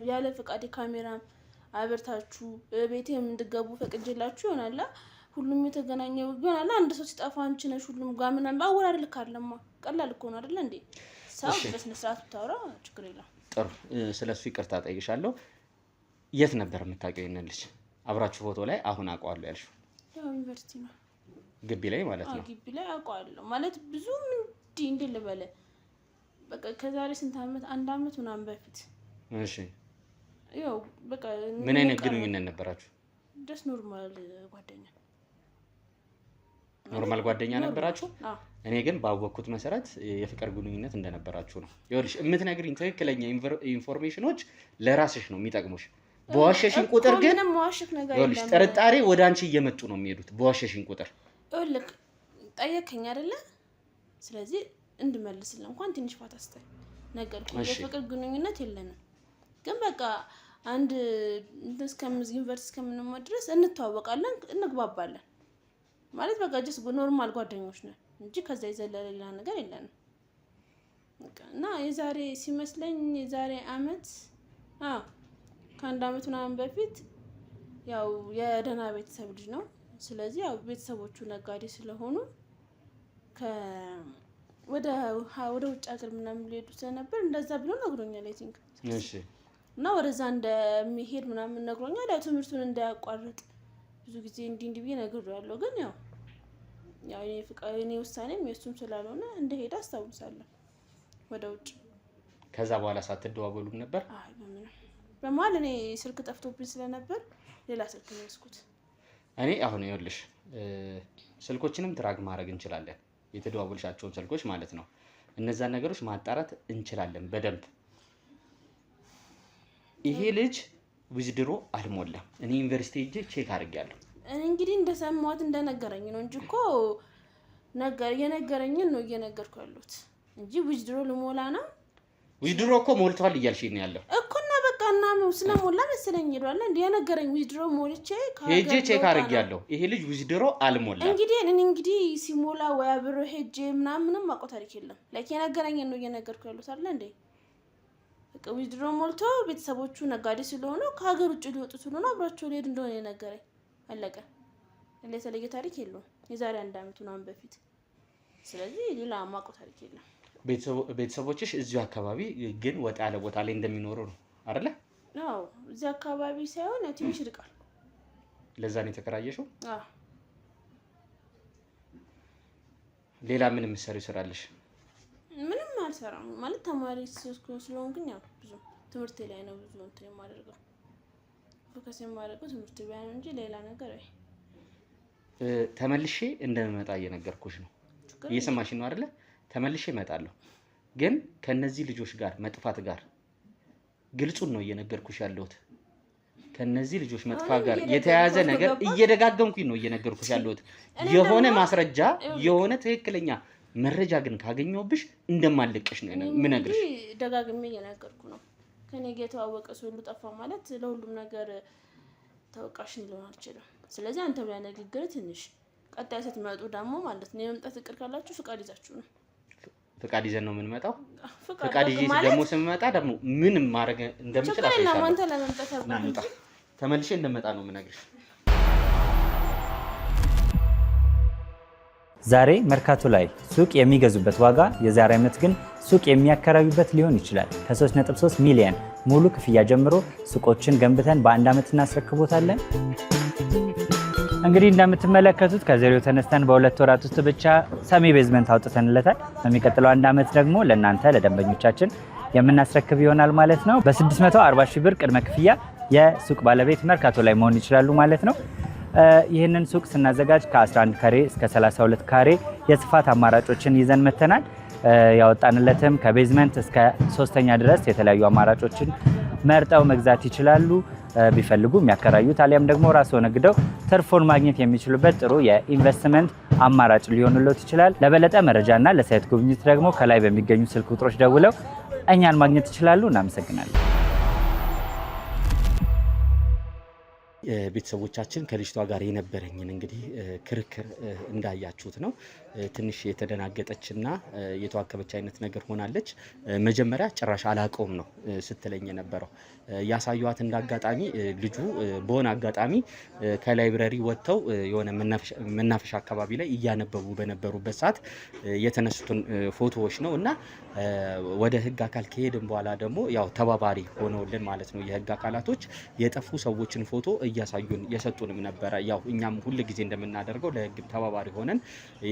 ያለ ፍቃድ ካሜራ አበርታችሁ ቤቴም እንድገቡ ፈቅጄላችሁ ይሆናል። ሁሉም የተገናኘው ይሆናል። አንድ ሰው ሲጠፋ አንቺ ነሽ ሁሉም ጋር ምናምን አወራር ልክ አይደለማ። ቀላል እኮ ነው አይደለ እንዴ? ሰው በስነ ስርዓት ብታወራ ችግር የለም። ጥሩ ስለሱ ይቅርታ ጠይቅሻለሁ። የት ነበር የምታውቂው ይሄን ልጅ? አብራችሁ ፎቶ ላይ አሁን አውቀዋለሁ ያልሽው? ያው ዩኒቨርሲቲ ነው ግቢ ላይ ማለት ነው። ግቢ ላይ አውቀዋለሁ ማለት ብዙ እንዴ ልበለ በቃ ከዛሬ ስንት ዓመት 1 ዓመት ምናምን በፊት። እሺ ያው በቃ ምን አይነት ግንኙነት ነበራችሁ? ደስ ኖርማል ጓደኛ ነበራችሁ? እኔ ግን ባወቅኩት መሰረት የፍቅር ግንኙነት እንደነበራችሁ ነው። ይኸውልሽ የምትነግሪኝ ትክክለኛ ኢንፎርሜሽኖች ለራስሽ ነው የሚጠቅሙሽ። በዋሸሽን ቁጥር ግን ይኸውልሽ ጥርጣሬ ወደ አንቺ እየመጡ ነው የሚሄዱት። በዋሸሽን ቁጥር ይኸውልህ ጠየከኝ አይደለ? ስለዚህ እንድመልስልህ እንኳን ትንሽ ፋታ ስጠኝ። ነገርኩህ የፍቅር ግንኙነት የለንም። ግን በቃ አንድ ዩኒቨርሲቲ እስከምንማር ድረስ እንተዋወቃለን፣ እንግባባለን ማለት በቃ ጀስ ኖርማል ጓደኞች ነን እንጂ ከዛ የዘለለ ሌላ ነገር የለንም። እና የዛሬ ሲመስለኝ የዛሬ አመት ከ1 አመት ምናምን በፊት ያው የደህና ቤተሰብ ልጅ ነው። ስለዚህ ያው ቤተሰቦቹ ነጋዴ ስለሆኑ ወደ ውጭ ሀገር ምናምን ሊሄዱ ስለነበር እንደዛ ብሎ ነግሮኛል። አይ ቲንክ እሺ። እና ወደዛ እንደሚሄድ ምናምን ነግሮኛል። ያው ትምህርቱን እንዳያቋርጥ ብዙ ጊዜ እንዲህ ብዬ ነግሬዋለሁ። ግን ያው እኔ ውሳኔም የእሱም ስላልሆነ እንደሄደ አስታውሳለሁ ወደ ውጭ። ከዛ በኋላ ሳትደዋወሉም ነበር? አይ በመሀል እኔ ስልክ ጠፍቶብኝ ስለነበር ሌላ ስልክ ነው ያዝኩት። እኔ አሁን ይኸውልሽ ስልኮችንም ትራግ ማድረግ እንችላለን፣ የተደዋወልሻቸውን ስልኮች ማለት ነው። እነዛን ነገሮች ማጣራት እንችላለን በደንብ። ይሄ ልጅ ዊዝድሮ አልሞላም። እኔ ዩኒቨርሲቲ ሄጄ ቼክ አድርጌያለሁ። እኔ እንግዲህ እንደሰማሁት እንደነገረኝ ነው እንጂ እኮ የነገረኝን ነው እየነገርኩ ያለሁት እንጂ ዊዝድሮ ልሞላ ነው። ዊዝድሮ እኮ ሞልቷል እያልሽኝ ነው ያለው እኮ። እና በቃ እና ስለሞላ መሰለኝ ይሏል እንዴ የነገረኝ ዊዝድሮ ሞልቼ ሄጄ ቼክ አድርጌያለሁ ይሄ ልጅ ዊዝድሮ አልሞላ እንግዲህ ሲሞላ ወይ አብሮ ሄጄ ምንም ማቆ ታሪክ የለም ላይክ የነገረኝ ነው እየነገርኩ ያሉት አይደል እንዴ በቃ ዊዝድሮ ሞልቶ ቤተሰቦቹ ነጋዴ ስለሆነ ከሀገር ውጭ ሊወጡ ስለሆነ አብራቸው ሊሄድ እንደሆነ የነገረኝ አለቀ ለተለየ ታሪክ የለውም የዛሬ 1 አመት ነው በፊት ስለዚህ ሌላ ማቆ ታሪክ የለም ቤተሰቦችሽ እዚሁ አካባቢ ግን ወጣ ያለ ቦታ ላይ እንደሚኖሩ ነው አይደለ? አዎ እዚህ አካባቢ ሳይሆን ትንሽ ይርቃል። ለዛ ነው የተከራየሽው? አዎ። ሌላ ምን የምትሰሪው ስራ አለሽ? ምንም አልሰራም ማለት ተማሪ ስለሆንኩኝ ያው ብዙ ትምህርት ላይ ነው ብዙ እንትን የማደርገው። ፎከስ የማደርገው ትምህርት ላይ ነው እንጂ ሌላ ነገር አይ ተመልሼ እንደምመጣ እየነገርኩሽ ነው። እየሰማሽ ነው አይደለ? ተመልሼ እመጣለሁ ግን ከነዚህ ልጆች ጋር መጥፋት ጋር ግልጹን ነው እየነገርኩሽ ያለሁት ከነዚህ ልጆች መጥፋት ጋር የተያያዘ ነገር እየደጋገምኩኝ ነው እየነገርኩሽ ያለሁት የሆነ ማስረጃ የሆነ ትክክለኛ መረጃ ግን ካገኘውብሽ እንደማልልቅሽ ነው ምነግርሽ ደጋግሜ እየነገርኩ ነው ከኔ ጋር የተዋወቀ ሰው ሁሉ ጠፋ ማለት ለሁሉም ነገር ተወቃሽ ሊሆን አይችልም ስለዚህ አንተ ብላ ንግግር ትንሽ ቀጣይ ስትመጡ ደግሞ ማለት ነው የመምጣት እቅድ ካላችሁ ፍቃድ ይዛችሁ ነው ፍቃድ ይዘን ነው የምንመጣው ፍቃድ ይዤ ደግሞ ስንመጣ ደግሞ ምን ማድረግ እንደምችል አሳይሻለሁ አንተ ለመምጣት አብረን ተመልሼ እንደመጣ ነው የምነግርሽ ዛሬ መርካቶ ላይ ሱቅ የሚገዙበት ዋጋ የዛሬ ዓመት ግን ሱቅ የሚያከራዩበት ሊሆን ይችላል ከ3.3 ሚሊዮን ሙሉ ክፍያ ጀምሮ ሱቆችን ገንብተን በ1 ዓመት እናስረክቦታለን እንግዲህ እንደምትመለከቱት ከዜሮ ተነስተን በ2 ወራት ውስጥ ብቻ ሰሚ ቤዝመንት አውጥተንለታል በሚቀጥለው 1 ዓመት ደግሞ ለእናንተ ለደንበኞቻችን የምናስረክብ ይሆናል ማለት ነው በ640 ሺህ ብር ቅድመ ክፍያ የሱቅ ባለቤት መርካቶ ላይ መሆን ይችላሉ ማለት ነው ይህንን ሱቅ ስናዘጋጅ ከ11 ካሬ እስከ 32 ካሬ የስፋት አማራጮችን ይዘን መተናል ያወጣንለትም ከቤዝመንት እስከ 3ኛ ድረስ የተለያዩ አማራጮችን መርጠው መግዛት ይችላሉ ቢፈልጉ የሚያከራዩት አሊያም ደግሞ ራስዎ ነግደው ትርፉን ማግኘት የሚችሉበት ጥሩ የኢንቨስትመንት አማራጭ ሊሆንልዎት ይችላል ለበለጠ መረጃና ለሳይት ጉብኝት ደግሞ ከላይ በሚገኙ ስልክ ቁጥሮች ደውለው እኛን ማግኘት ይችላሉ እናመሰግናለን ቤተሰቦቻችን ከልጅቷ ጋር የነበረኝን እንግዲህ ክርክር እንዳያችሁት ነው ትንሽ የተደናገጠችና የተዋከበች አይነት ነገር ሆናለች መጀመሪያ ጭራሽ አላቀውም ነው ስትለኝ የነበረው ያሳዩዋት እንዳጋጣሚ ልጁ በሆነ አጋጣሚ ከላይብረሪ ወጥተው የሆነ መናፈሻ አካባቢ ላይ እያነበቡ በነበሩበት ሰዓት የተነሱትን ፎቶዎች ነው እና ወደ ህግ አካል ከሄድን በኋላ ደግሞ ያው ተባባሪ ሆነውልን ማለት ነው የህግ አካላቶች የጠፉ ሰዎችን ፎቶ እያሳዩን የሰጡንም ነበረ ያው እኛም ሁሉ ጊዜ እንደምናደርገው ለህግ ተባባሪ ሆነን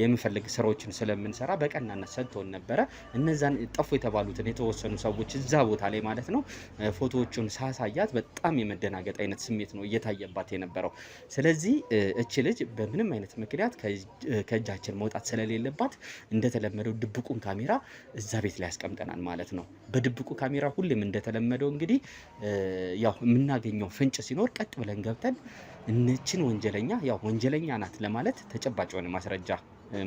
የምፈልግ ስራዎችን ስለምንሰራ በቀናነት ሰጥቶን ነበረ እነዛን ጠፉ የተባሉትን የተወሰኑ ሰዎች እዛ ቦታ ላይ ማለት ነው ፎቶዎቹን ሳሳያት በጣም የመደናገጥ አይነት ስሜት ነው እየታየባት የነበረው ስለዚህ እቺ ልጅ በምንም አይነት ምክንያት ከእጃችን መውጣት ስለሌለባት እንደተለመደው ድብቁን ካሜራ እዛ ቤት ላይ ያስቀምጠናል ማለት ነው በድብቁ ካሜራ ሁሌም እንደተለመደው እንግዲህ ያው የምናገኘው ፍንጭ ሲኖር ቀጥ ብለን ገብተን እነችን ወንጀለኛ ያው ወንጀለኛ ናት ለማለት ተጨባጭ የሆነ ማስረጃ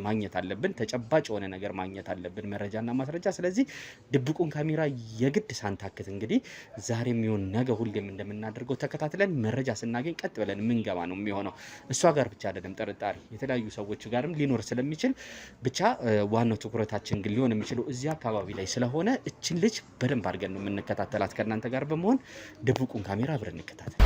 ማግኘት አለብን ተጨባጭ የሆነ ነገር ማግኘት አለብን መረጃና ማስረጃ ስለዚህ ድብቁን ካሜራ የግድ ሳንታክት እንግዲህ ዛሬም ይሁን ነገ ሁሌም እንደምናደርገው ተከታትለን መረጃ ስናገኝ ቀጥ ብለን ምንገባ ነው የሚሆነው እሷ ጋር ብቻ አይደለም ጥርጣሬ የተለያዩ ሰዎች ጋርም ሊኖር ስለሚችል ብቻ ዋናው ትኩረታችን ግን ሊሆን የሚችለው እዚህ አካባቢ ላይ ስለሆነ እችን ልጅ በደንብ አድርገን ነው የምንከታተላት ከእናንተ ጋር በመሆን ድብቁን ካሜራ አብረን እንከታተል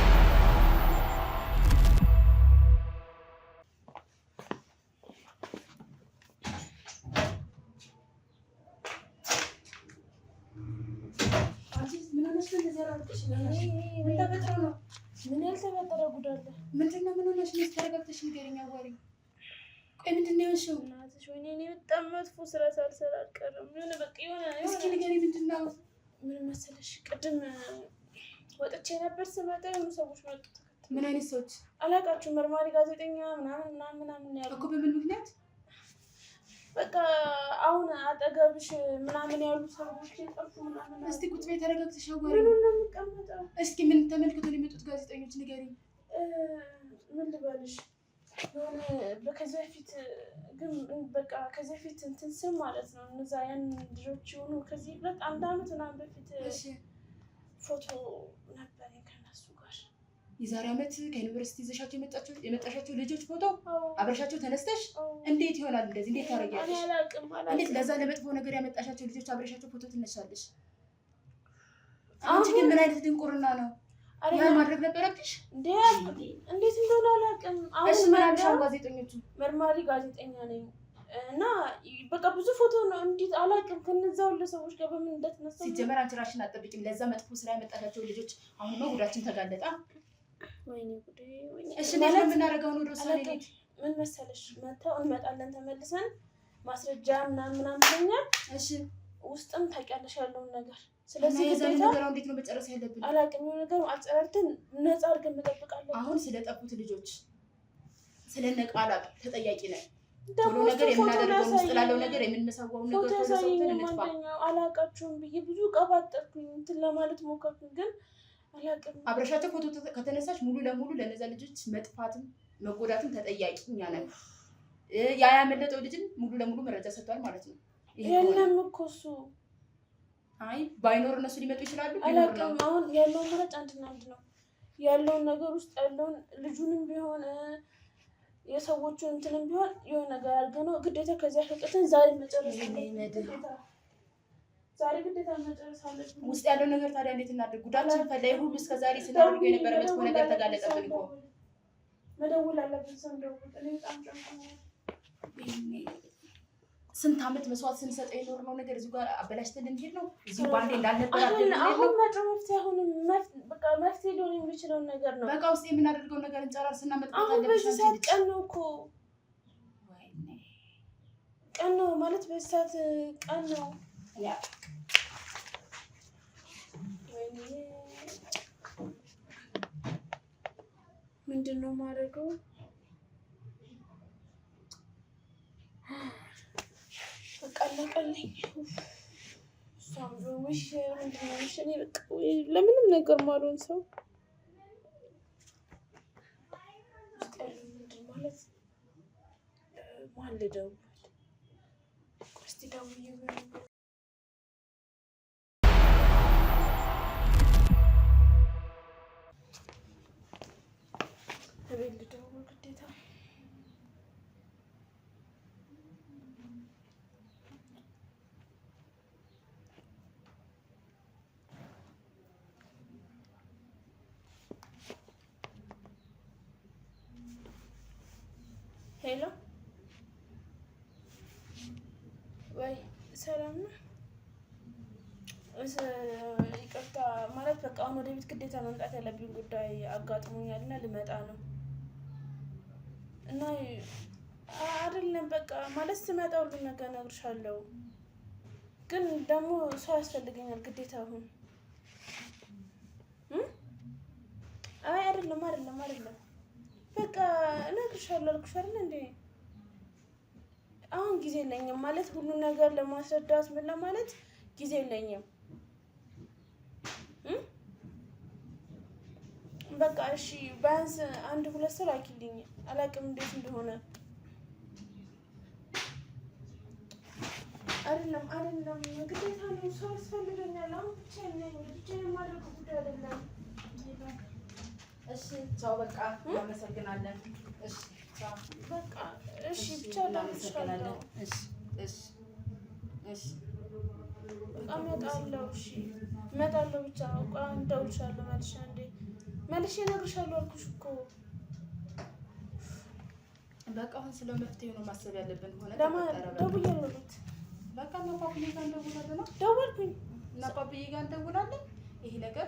ምን ያልተፈጠረ ጉዳይ አለ? ምንድነው? ምን ሆነሽ ነው? ተረጋግተሽ ንገሪኝ። አዋሪ ቆይ ምንድነው የሆንሽው? እናትሽ ወይኔ እኔ በጣም መጥፎ ስራ ሳልሰራ አልቀረም። የሆነ በቃ የሆነ እስኪ ንገሪኝ ምንድነው? ምን መሰለሽ ቅድም ወጥቼ ነበር ስመጣ የሆኑ ሰዎች መጡ። ምን አይነት ሰዎች? አላውቃችሁም። መርማሪ ጋዜጠኛ ምናምን ያሉ እኮ በምን ምክንያት? በቃ አሁን አጠገብሽ ምናምን ያሉ ሰዎች የጠፉ ምናምን። እስቲ ቁጭ በይ ተረጋግተሽ አዋሪ። ምን ነው የምቀመጠው? እስኪ ምን ተመልክተው የመጡት ጋዜጠኞች ንገሪኝ። ምን ልበልሽ ከዚህ በፊት ግን በቃ ከዚህ በፊት እንትን ስም ማለት ነው እነዛ ያን ልጆች ሆኑ ከዚህ 1 ዓመት ምናምን በፊት ፎቶ ነበር የዛሬ ዓመት ከዩኒቨርሲቲ ይዘሻቸው የመጣሻቸው ልጆች ፎቶ አብረሻቸው ተነስተሽ እንዴት ይሆናል እንደዚህ? እንዴት ታረጊያለሽ? እንዴት ለዛ ለመጥፎ ነገር ያመጣሻቸው ልጆች አብረሻቸው ፎቶ ትነሻለሽ? አንቺ ግን ምን አይነት ድንቁርና ነው? ያ ማድረግ ነበረብሽ እንዴ? እንዴት እንደሆነ አላውቅም። እሺ ምን አልሻው? ጋዜጠኞቹ መርማሪ ጋዜጠኛ ነኝ እና በቃ ብዙ ፎቶ ነው እንዴት አላውቅም። ከነዛው ለሰዎች ጋር በምን እንደተነሳ ሲጀመር አንቺ ራስሽን አጠብቂም። ለዛ መጥፎ ስራ ያመጣሻቸው ልጆች አሁን ነው ጉዳችን ተጋለጣ። ወይኔ ጉዴ ወይኔ። እሺ ማለት ምን እናደርገው ነው? ወሳኔ ልጅ ምን መሰለሽ መተው እንመጣለን ተመልሰን ማስረጃ ምናምን ብለኛል። እሺ ውስጥም ታውቂያለሽ ያለውን ነገር። ስለዚህ የዛን ነገር እንዴት ነው መጨረስ ያለብን? አላውቅም። የሆነ ነገር አጸራርተን ነፃ አድርገን መጠበቃለን። አሁን ስለጠፉት ልጆች ስለነቃላብ ተጠያቂ ነን። ቶሎ ነገር የምናደርገው ውስጥ ላለው ነገር የምንመሳዋውን ነገር ቶሎ ሰውተን እንጥፋ። አላውቃቸውም ብዬ ብዙ ቀባጠርኩኝ እንትን ለማለት ሞከርኩኝ ግን አላውቅም። አብረሻቸው ፎቶ ከተነሳሽ ሙሉ ለሙሉ ለነዛ ልጆች መጥፋትም መጎዳትም ተጠያቂ እኛ ነን። ያ ያመለጠው ልጅን ሙሉ ለሙሉ መረጃ ሰጥቷል ማለት ነው። የለም እኮ እሱ አይ ባይኖር እነሱ ሊመጡ ይችላሉ። አላውቅም። አሁን ያለውን መረጃ አንድና አንድ ነው ያለውን ነገር ውስጥ ያለውን ልጁንም ቢሆን የሰዎቹን እንትንም ቢሆን የሆነ ነገር አድርገነው ግዴታ ከዚያ ፈቀተን ዛሬ መጨረስ አለብን። ውስጥ ያለው ነገር ታዲያ እንዴት እናድርግ? ጉዳችን ፈላይ ሁሉ እስከዛሬ ስናደርገው የነበረ መጥፎ ነገር ተጋለጠብን እኮ። መደወል አለብን። ሰው ደውል። እኔ በጣም ጨንቆኛል። ስንት ዓመት መስዋዕት ስንሰጠው የኖርነው ነገር እዚሁ ጋር አበላሽተን እንሄድ ነው። እዚሁ ባንዴ እንዳልነበር አሁን መጥፎ መፍትሄ አሁንም በቃ መፍትሄ ሊሆን የሚችለው ነገር ነው። በቃ ውስጥ የምናደርገው ነገር እንጨራርስና መጥፋት አለብን። አሁን በዚህ ሰዓት ቀን ነው እኮ ቀን ነው ማለት በዚህ ሰዓት ቀን ነው። ምንድን ነው የማደርገው? በቃ አለቀልኝ። እሷም ቢሆንሽ ምንድን ነው እኔ በቃ ለምንም ነገር ማልሆን ሰው ውስጥ ያለው ምንድን ማለት ማን ልደውል? እስኪ ደውዬ እቤት ልደውል ግዴታ። ሄሎ ወይ ሰላም ነው? ይቅርታ ማለት በቃ አሁን ወደ ቤት ግዴታ መምጣት ያለብኝ ጉዳይ አጋጥሞኛል እና ልመጣ ነው እና አይደለም በቃ ማለት ስመጣ ሁሉም ነገር እነግርሻለሁ፣ ግን ደግሞ ሰው ያስፈልገኛል ግዴታ አሁን። አይ አይደለም በቃ እነግርሻለሁ አልኩሽ አይደል እንዴ? አሁን ጊዜ የለኝም ማለት ሁሉን ነገር ለማስረዳት ምን ለማለት ጊዜ የለኝም። በቃ እሺ ቢያንስ 1-2 ሰው ላኪልኝ። አላውቅም እንዴት እንደሆነ። አይደለም ግዴታ ነው፣ ሰው ያስፈልገኛል። አሁን ብቻዬን የማደርገው ጉዳይ አይደለም። እሺ ቻው በቃ እናመሰግናለን። እሺ ቻው በቃ እሺ ብቻ እናመሰግናለን። እሺ እመጣለሁ። እሺ እመጣለሁ ብቻ በቃ እንደውልሻለሁ መልሼ እነግርሻለሁ አልኩሽ እኮ። በቃ አሁን ስለ መፍትሄው ነው ማሰብ ያለብን። ሆነ ደውያለሁ ቤት በቃ እና ፓፓዬ ጋር እንደውላለን። ደወልኩኝ እና ፓፓዬ ጋር እንደውላለን። ይሄ ነገር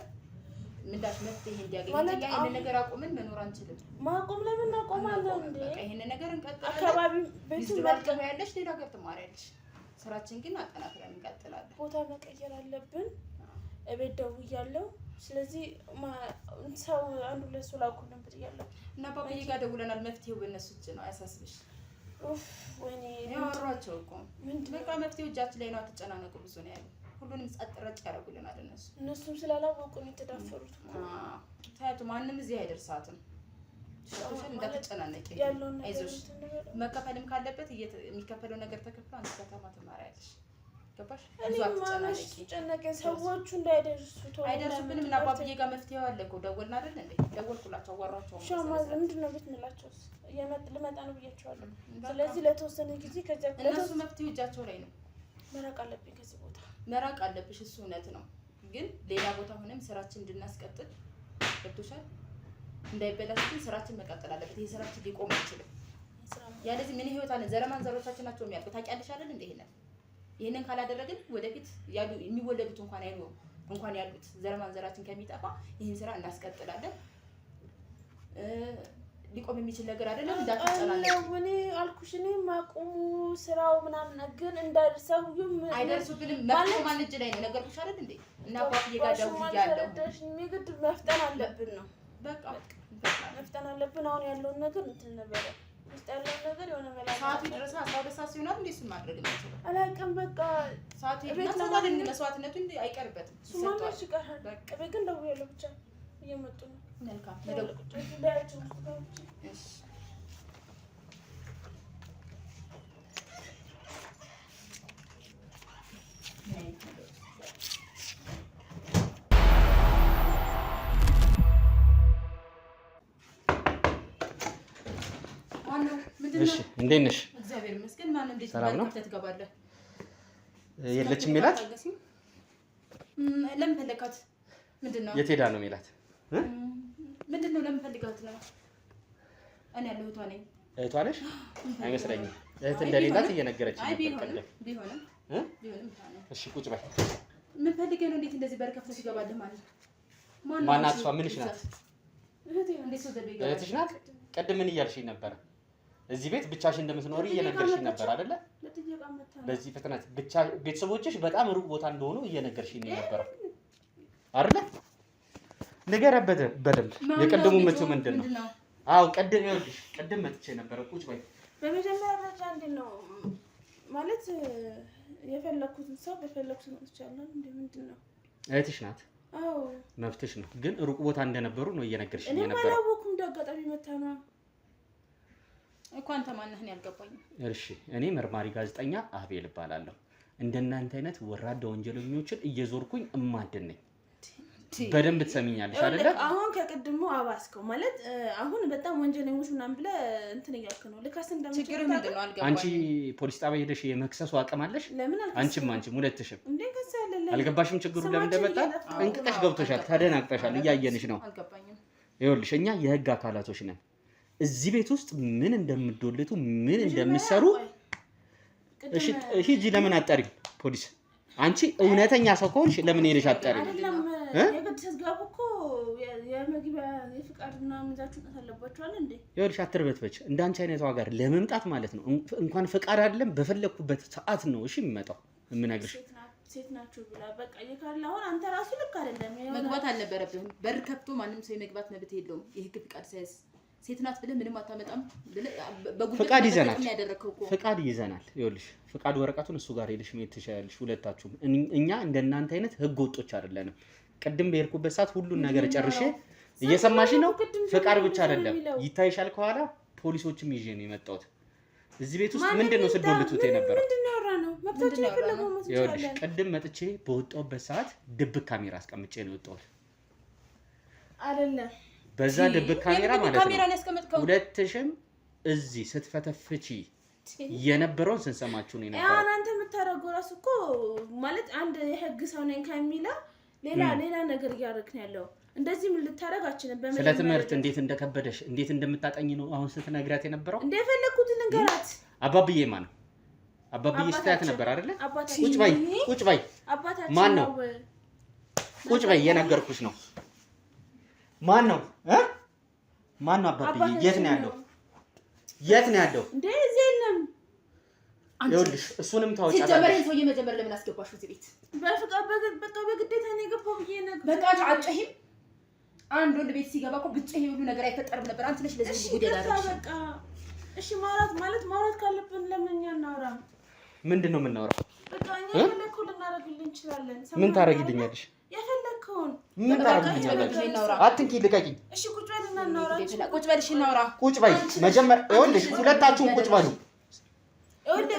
ምንዳት መፍትሄ እንዲያገኝ እንጂ ይሄን ነገር አቁመን መኖር አንችልም። ማቆም ለምን እናቆማለን እንዴ? በቃ ይሄን ነገር እንቀጥላለን። አካባቢ ቤቱ መልቀም ያለሽ ሌላ ሀገር ትማሪያለሽ። ስራችን ግን አጠናክረን እንቀጥላለን። ቦታ መቀየር አለብን። እቤት ደውያለሁ። ስለዚህ ሰው 1-2 ሰው ላኩልን ብያለሁ እና ፓፓዬ ጋር ደውለናል። መፍትሄው በእነሱ እጅ ነው፣ አያሳስብሽ። ወይኔ ያወሯቸው እኮ በቃ መፍትሄው እጃችን ላይ ነው። አትጨናነቁ። ብዙ ነው ያለው። ሁሉንም ጸጥ ረጭ ያደርጉልናል እነሱም ስላላወቁ ነው የተዳፈሩት። ታያቱ ማንም እዚህ አይደርሳትም። ሸቶሽን እንዳትጨናነቂ፣ አይዞሽ። መከፈልም ካለበት የሚከፈለው ነገር ተከፍሎ አንቺ ከተማ ትማሪያለሽ። ገባሽ? ጨነቀኝ። ሰዎቹ እንዳይደርሱ አይደርሱብንም እና አባብዬ ጋር መፍትሄው አለ እኮ ደወልን አይደል እንዴ? ደወልኩላቸው አዋራቸው። ምንድን ነው ብትምላቸው ልመጣ ነው ብያቸዋለሁ። ስለዚህ ለተወሰነ ጊዜ ከዚያ እነሱ መፍትሄው እጃቸው ላይ ነው። መራቅ አለብኝ ከዚህ ቦታ መራቅ አለብሽ። እሱ እውነት ነው፣ ግን ሌላ ቦታ ሆነም ስራችን እንድናስቀጥል ገብቶሻል? እንዳይበላሽ ግን ስራችን መቀጠል አለበት። ይሄ ስራችን ሊቆም አይችልም። ያለዚህ ምን ህይወት አለ? ዘረማን ዘሮቻችን ናቸው የሚያልቁት። ታውቂያለሽ አይደል እንዴ? ይሄንን ካላደረግን ወደፊት ያሉ የሚወለዱት እንኳን አይኖሩ እንኳን ያሉት ዘረማን ዘራችን ከሚጠፋ ይሄን ስራ እናስቀጥላለን። ሊቆም የሚችል ነገር አይደለም። እንዳትጨናነቂ እኔ አልኩሽ። እኔ ማቆሙ ስራው ምናምን ግን እንዳልሰውም አይደርሱብንም። መጥቶ ማን እጅ ላይ ነው ነገርኩሽ አይደል እንዴ? እና አባትዬ ጋር ደውያለሁ። የሚግድ መፍጠን አለብን ነው በቃ መፍጠን አለብን። አሁን ያለውን ነገር እንትን ነበረ ውስጥ ያለውን ነገር የሆነ መላ ሰዓት ይደርሳ 12 ሰዓት ሲሆን እንዴ እሱን ማድረግ ነው። አላውቅም። በቃ ሰዓት ይደርሳል። መስዋዕትነቱ አይቀርበትም። ሱማማሽ ይቀራል። በቃ ግን ደውያለሁ ብቻ እየመጡ ነው። መልካም እሺ እሺ እንዴት ነሽ? እግዚአብሔር ይመስገን። ማን እንዴት ባልከፍተህ ትገባለህ? የለችም ሜላት? ለምን ፈለካት? ምንድነው? የት ሄዳ ነው ሜላት? ምንድነው? ለምን ፈልጋት ነው? እኔ ያለው እህቷ ነኝ። እህቷ ነሽ? አይመስለኝም። እህት እንደሌላት እየነገረችኝ ነበር። ቢሆንም እሺ ቁጭ በይ። ምን ፈልገህ ነው እንዴት እንደዚህ በር ከፍተህ ትገባለህ ማለት? ማናት እሷ? ምንሽ ናት? እህትሽ ናት? ቅድም ምን እያልሽኝ ነበር? እዚህ ቤት ብቻሽን እንደምትኖሪ እየነገርሽኝ ነበር አይደለ? በዚህ ፍጥነት ብቻ ቤተሰቦችሽ በጣም ሩቅ ቦታ እንደሆኑ እየነገርሽኝ ነበር አይደለ? ንገረበት በደንብ። የቀደሙ መቼ ምንድነው? አዎ ቅድም መጥቼ ነበር። ቁጭ በይ። በመጀመሪያ ደረጃ እንዴት ነው ማለት የፈለኩትን ሰው በፈለኩት ነው ይቻላል እንዴ? ምንድነው? እህትሽ ናት? አዎ መፍትሽ ነው። ግን ሩቅ ቦታ እንደነበሩ ነው እየነገርሽኝ ነበር። እኔ ባላወኩም እንዳጋጣሚ መታና እኮ አንተ ማነህ? ነው ያልገባኝ። እሺ እኔ መርማሪ ጋዜጠኛ አቤል እባላለሁ። እንደናንተ አይነት ወራዳ ወንጀለኞችን እየዞርኩኝ እማድን ነኝ። በደንብ ትሰሚኛለሽ አይደለ? አሁን ከቅድሙ አባስከው ማለት አሁን በጣም ወንጀለኞች ምናምን ብለህ እንትን እያልክ ነው። ልካስ እንደምትችል ችግር ምንድነው? አልገባኝ። አንቺ ፖሊስ ጣቢያ ሄደሽ የመክሰሱ አቅም አለሽ? ለምን አንቺም ሁለትሽም እንዴ ከሰለ አልገባሽም? ችግሩ ለምን እንደመጣ እንቅቀሽ ገብቶሻል። ተደናቅጠሻል። እያየንሽ ነው። አልገባኝም። ይኸውልሽ እኛ የህግ አካላቶች ነን። እዚህ ቤት ውስጥ ምን እንደምትዶልቱ ምን እንደምትሰሩ እሺ ሂጂ። ለምን አጠሪም ፖሊስ? አንቺ እውነተኛ ሰው ከሆንሽ ለምን ሄደሽ አጠሪም? የግድ ስትገቡ እኮ የመግቢያ የፍቃድ ምናምን ይዛችሁ አለባችኋል እንዴ? ይኸውልሽ አትርበትበች። እንዳንቺ አይነቷ ጋር ለመምጣት ማለት ነው እንኳን ፍቃድ አይደለም በፈለኩበት ሰዓት ነው እሺ የምመጣው። የምነግርሽ ሴት ናችሁ ብላ በቃ ይካል። አሁን አንተ ራሱ ልክ አይደለም። መግባት አልነበረብህም። በር ከፍቶ ማንም ሰው የመግባት መብት የለውም። የህግ ፍቃድ ሳይዝ ሴት ናት ብለህ ምንም አታመጣም። ፍቃድ ይዘናል። ይኸውልሽ ፍቃድ ወረቀቱን እሱ ጋር ሄደሽ መሄድ ትችያለሽ ሁለታችሁም። እኛ እንደናንተ አይነት ህገ ወጦች አይደለንም። ቅድም በሄድኩበት ሰዓት ሁሉን ነገር ጨርሼ እየሰማሽ ነው። ፍቃድ ብቻ አይደለም ይታይሻል። ከኋላ ፖሊሶችም ይዤ ነው የመጣሁት። እዚህ ቤት ውስጥ ምንድነው ስዶልቱት የነበረው? ይኸውልሽ ቅድም መጥቼ በወጣሁበት ሰዓት ድብቅ ካሜራ አስቀምጬ ነው የወጣሁት አይደለም? በዛ ድብቅ ካሜራ ማለት ነው ሁለትሽም እዚህ ስትፈተፍቺ የነበረውን ስንሰማችሁ ነው የነበረው። አሁን አንተ የምታደርገው ራሱ እኮ ማለት አንድ የህግ ሰው ነኝ ከሚላ ሌላ ነገር እያደረግን ያለው እንደዚህ ምን ልታረግ አችልም። ስለ ትምህርት እንዴት እንደከበደሽ እንዴት እንደምታጠኝ ነው አሁን ስትነግራት የነበረው። እንደፈለኩት ንገራት። አባብዬ ማን ነው? አባብዬ ስታያት ነበር አይደለ? ቁጭ በይ። ማን ነው? ቁጭ በይ የነገርኩሽ ነው። ማን ነው? ማን ነው አባብዬ? የት ነው ያለው? እንዴ እዚህ የለም። ይኸውልሽ እሱንም ታወጫለሽ። ሲጀመረኝ ሰውዬ መጀመር ለምን አስገባሽ እዚህ ቤት? በቃ በግዴታ ነው የገባው ብዬ ነገር በቃ አጨሂም አንድ ወንድ ቤት ሲገባ እኮ ብቻዬ ሁሉ ነገር አይፈጠርም ነበር። አንቺ ነሽ ለዚህ ሁሉ ጉዳይ ዳርሽ። በቃ እሺ ማውራት ካለብን ለምን እኛ እናውራ? ምንድን ነው የምናወራው? በቃ እኛ የፈለግከውን ልናደርግልህ እንችላለን። ምን ታደርጊልኛለሽ? የፈለግከውን ምን ታደርጊልኛለሽ? አትንኪ፣ ልቀቂኝ። እሺ ቁጭ በልና እናውራ። ቁጭ በል። እሺ እናውራ። ቁጭ በይ መጀመር። ይኸውልሽ ሁለታችሁም ቁጭ በሉ።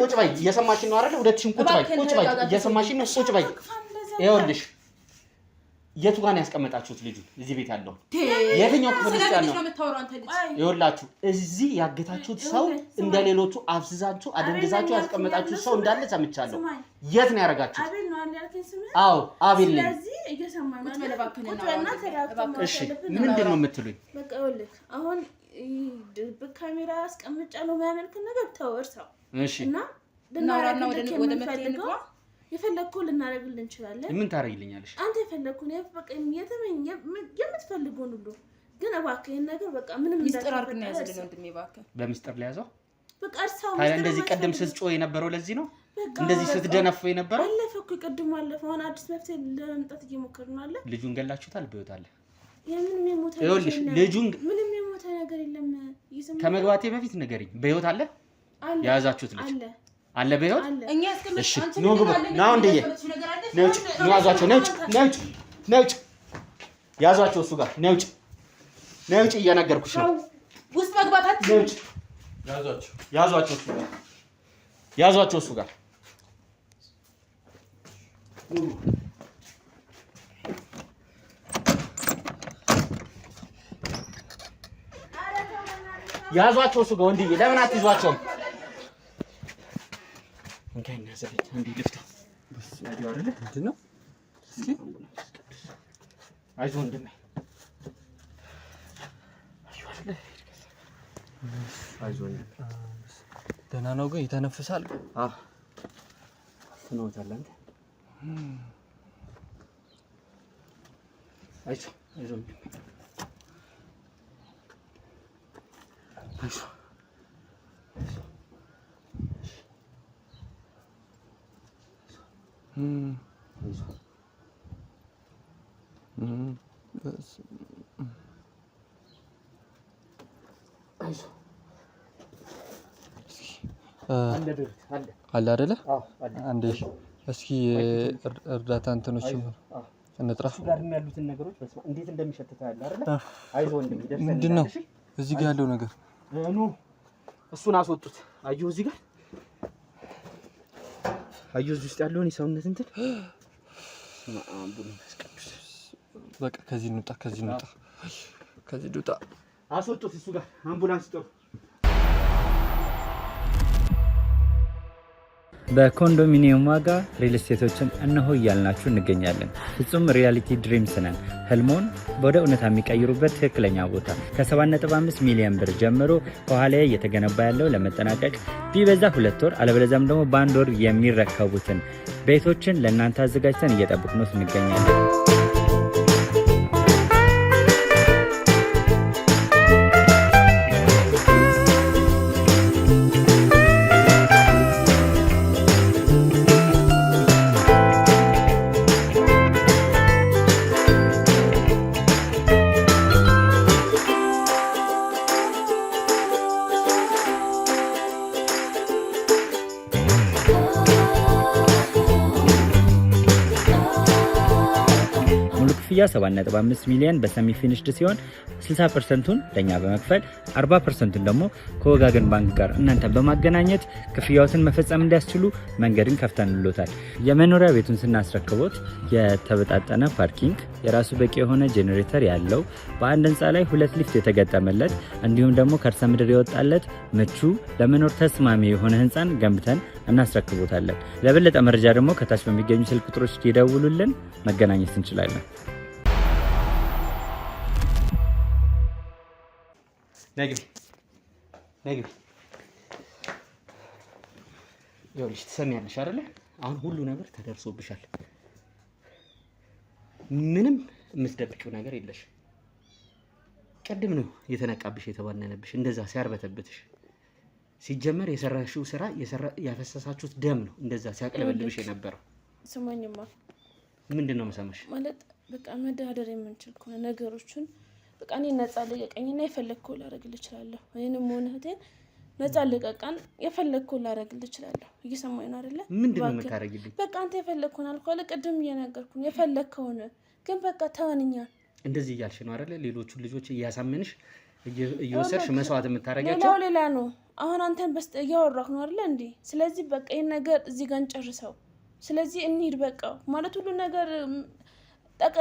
ቁጭ በይ እየሰማሽኝ ነው አይደል? ሁለትሽም ቁጭ በይ እየሰማሽኝ ነው። ቁጭ በይ ይኸውልሽ የቱ ጋር ነው ያስቀመጣችሁት ልጁ? እዚህ ቤት ያለው የትኛው ክፍል ውስጥ ያለው? ይኸውላችሁ እዚህ ያገታችሁት ሰው እንደሌሎቹ አፍዝዛችሁ አደንግዛችሁ ያስቀመጣችሁት ሰው እንዳለ ሰምቻለሁ። የት ነው ያደረጋችሁት? አዎ አቤል ነኝ። እሺ ምንድን ነው የምትሉኝ? በቃ ይኸውልህ አሁን በካሜራ አስቀምጫለሁ የሚያመልክ ነገር ተው እርሳው። እሺ እና ልናወራና ወደ መፈልገው የፈለግከው ልናደርግልህ እንችላለን። ምን ታደርጊልኛለሽ? አንተ የፈለግከውን በቃ የምትፈልገውን ሁሉ ግን እባክህ ይሄን ነገር በቃ ምንም ሚስጥር አድርግና ያዘልን ወንድሜ እባክህ። በሚስጥር ሊያዘው በቃ እርሳው። ታዲያ እንደዚህ ቀደም ስትጮህ የነበረው ለዚህ ነው? እንደዚህ ስትደነፈው የነበረው? አለፈ እኮ ቅድም አለፈ። አሁን አዲስ መፍትሄ ለመምጣት እየሞከርን ነው አለ። ልጁን ገላችሁታል? በህይወት አለ? የምንም የሞተ ይኸውልሽ ልጁን ምንም የሞተ ነገር የለም። ከመግባቴ በፊ ንገሪኝ። በህይወት አለ? የያዛችሁት ልጅ አለ በህይወት? እኛ እስከመጣ አንተ ነው ነው እንደየ ነውጭ ነው ያዟቸው። ነውጭ ያዟቸው። እሱ ጋር ነውጭ እየነገርኩሽ ነው። ውስጥ መግባታችሁ ነውጭ ያዟቸው። እሱ ጋር ያዟቸው። እሱ ጋር ያዟቸው። እሱ ጋር ወንድዬ ለምን አትይዟቸውም? እንካይና ዘበት አንዴ ልፍታ በስላዲው አይደለ? ምንድነው? እስኪ አይዞህ ወንድሜ አይዞህ ወንድሜ። ደህና ነው ግን ይተነፍሳል? አዎ ትኖታለህ አንተ። አይዞህ ወንድሜ አይዞህ። አለ አይደለ? አንዴ እስኪ እርዳታ እንትኖች እንጥራ። እሱ ጋር ያሉትን ነገሮች በስማ እንዴት እንደሚሸተታ ያለ አይደለ? አይዞህ ወንድሜ ደርሰን። ምንድነው እዚህ ጋር ያለው ነገር? ኑ እሱን አስወጡት። አየሁ እዚህ ጋር አየሁ እዚህ ውስጥ ያለውን የሰውነት እንትን በቃ ከዚህ እንውጣ። ከዚህ እንውጣ። አስወጡት። እሱ ጋር አምቡላንስ ጥሩ። በኮንዶሚኒየም ዋጋ ሪል ስቴቶችን እነሆ እያልናችሁ እንገኛለን። ፍጹም ሪያሊቲ ድሪምስ ነን። ህልሞን ወደ እውነታ የሚቀይሩበት ትክክለኛ ቦታ ከ7.5 ሚሊዮን ብር ጀምሮ ከኋላ እየተገነባ ያለው ለመጠናቀቅ ቢበዛ 2 ወር አለበለዚያም ደግሞ በ1 ወር የሚረከቡትን ቤቶችን ለእናንተ አዘጋጅተን እየጠበቅነው እንገኛለን። ክፍያ 7.5 ሚሊዮን በሰሚ ፊኒሽድ ሲሆን 60%ቱን ለኛ በመክፈል 40%ቱን ደግሞ ከወጋገን ባንክ ጋር እናንተን በማገናኘት ክፍያዎትን መፈጸም እንዲያስችሉ መንገድን ከፍተንሎታል። የመኖሪያ ቤቱን ስናስረክቦት የተበጣጠነ ፓርኪንግ፣ የራሱ በቂ የሆነ ጄኔሬተር ያለው በአንድ ህንፃ ላይ 2 ሊፍት የተገጠመለት እንዲሁም ደግሞ ከርሰ ምድር የወጣለት ምቹ ለመኖር ተስማሚ የሆነ ህንፃን ገንብተን እናስረክቦታለን። ለበለጠ መረጃ ደግሞ ከታች በሚገኙ ስልክ ቁጥሮች ይደውሉልን፣ መገናኘት እንችላለን። ነግቢ ይኸውልሽ፣ ትሰሚያለሽ አይደለ? አሁን ሁሉ ነገር ተደርሶብሻል። ምንም የምትደብቂው ነገር የለሽ። ቅድም ነው የተነቃብሽ የተባነነብሽ እንደዛ ሲያርበተብትሽ። ሲጀመር የሰራሽው ስራ ያፈሰሳችሁት ደም ነው እንደዛ ሲያቀለበልብሽ የነበረው። ስማኝማ፣ ምንድነው መሰማሽ? ማለት በቃ መደራደር የምንችል ከሆነ ነገሮችን በቃ እኔ ነፃ ልቀቀኝና የፈለግከው ላደርግልህ እችላለሁ። እኔንም ሆነ እህቴን ነፃ ልቀቃን፣ የፈለግከው ላደርግልህ እችላለሁ። እየሰማኝ ነው አይደለ? ምንድነው የምታደርጊልኝ? በቃ አንተ የፈለግከውን አልኩህ አይደል? ቅድም እየነገርኩህ የፈለግከውን ግን በቃ ተወንኛ። እንደዚህ እያልሽ ነው አይደለ? ሌሎቹን ልጆች እያሳመንሽ እየወሰድሽ መስዋዕት የምታደርጊያቸው ሌላ ነው። አሁን አንተን እያወራሁ ነው አይደል እንዴ? ስለዚህ በቃ ይሄን ነገር እዚህ ጋር እንጨርሰው። ስለዚህ እንሂድ በቃ ማለት ሁሉ ነገር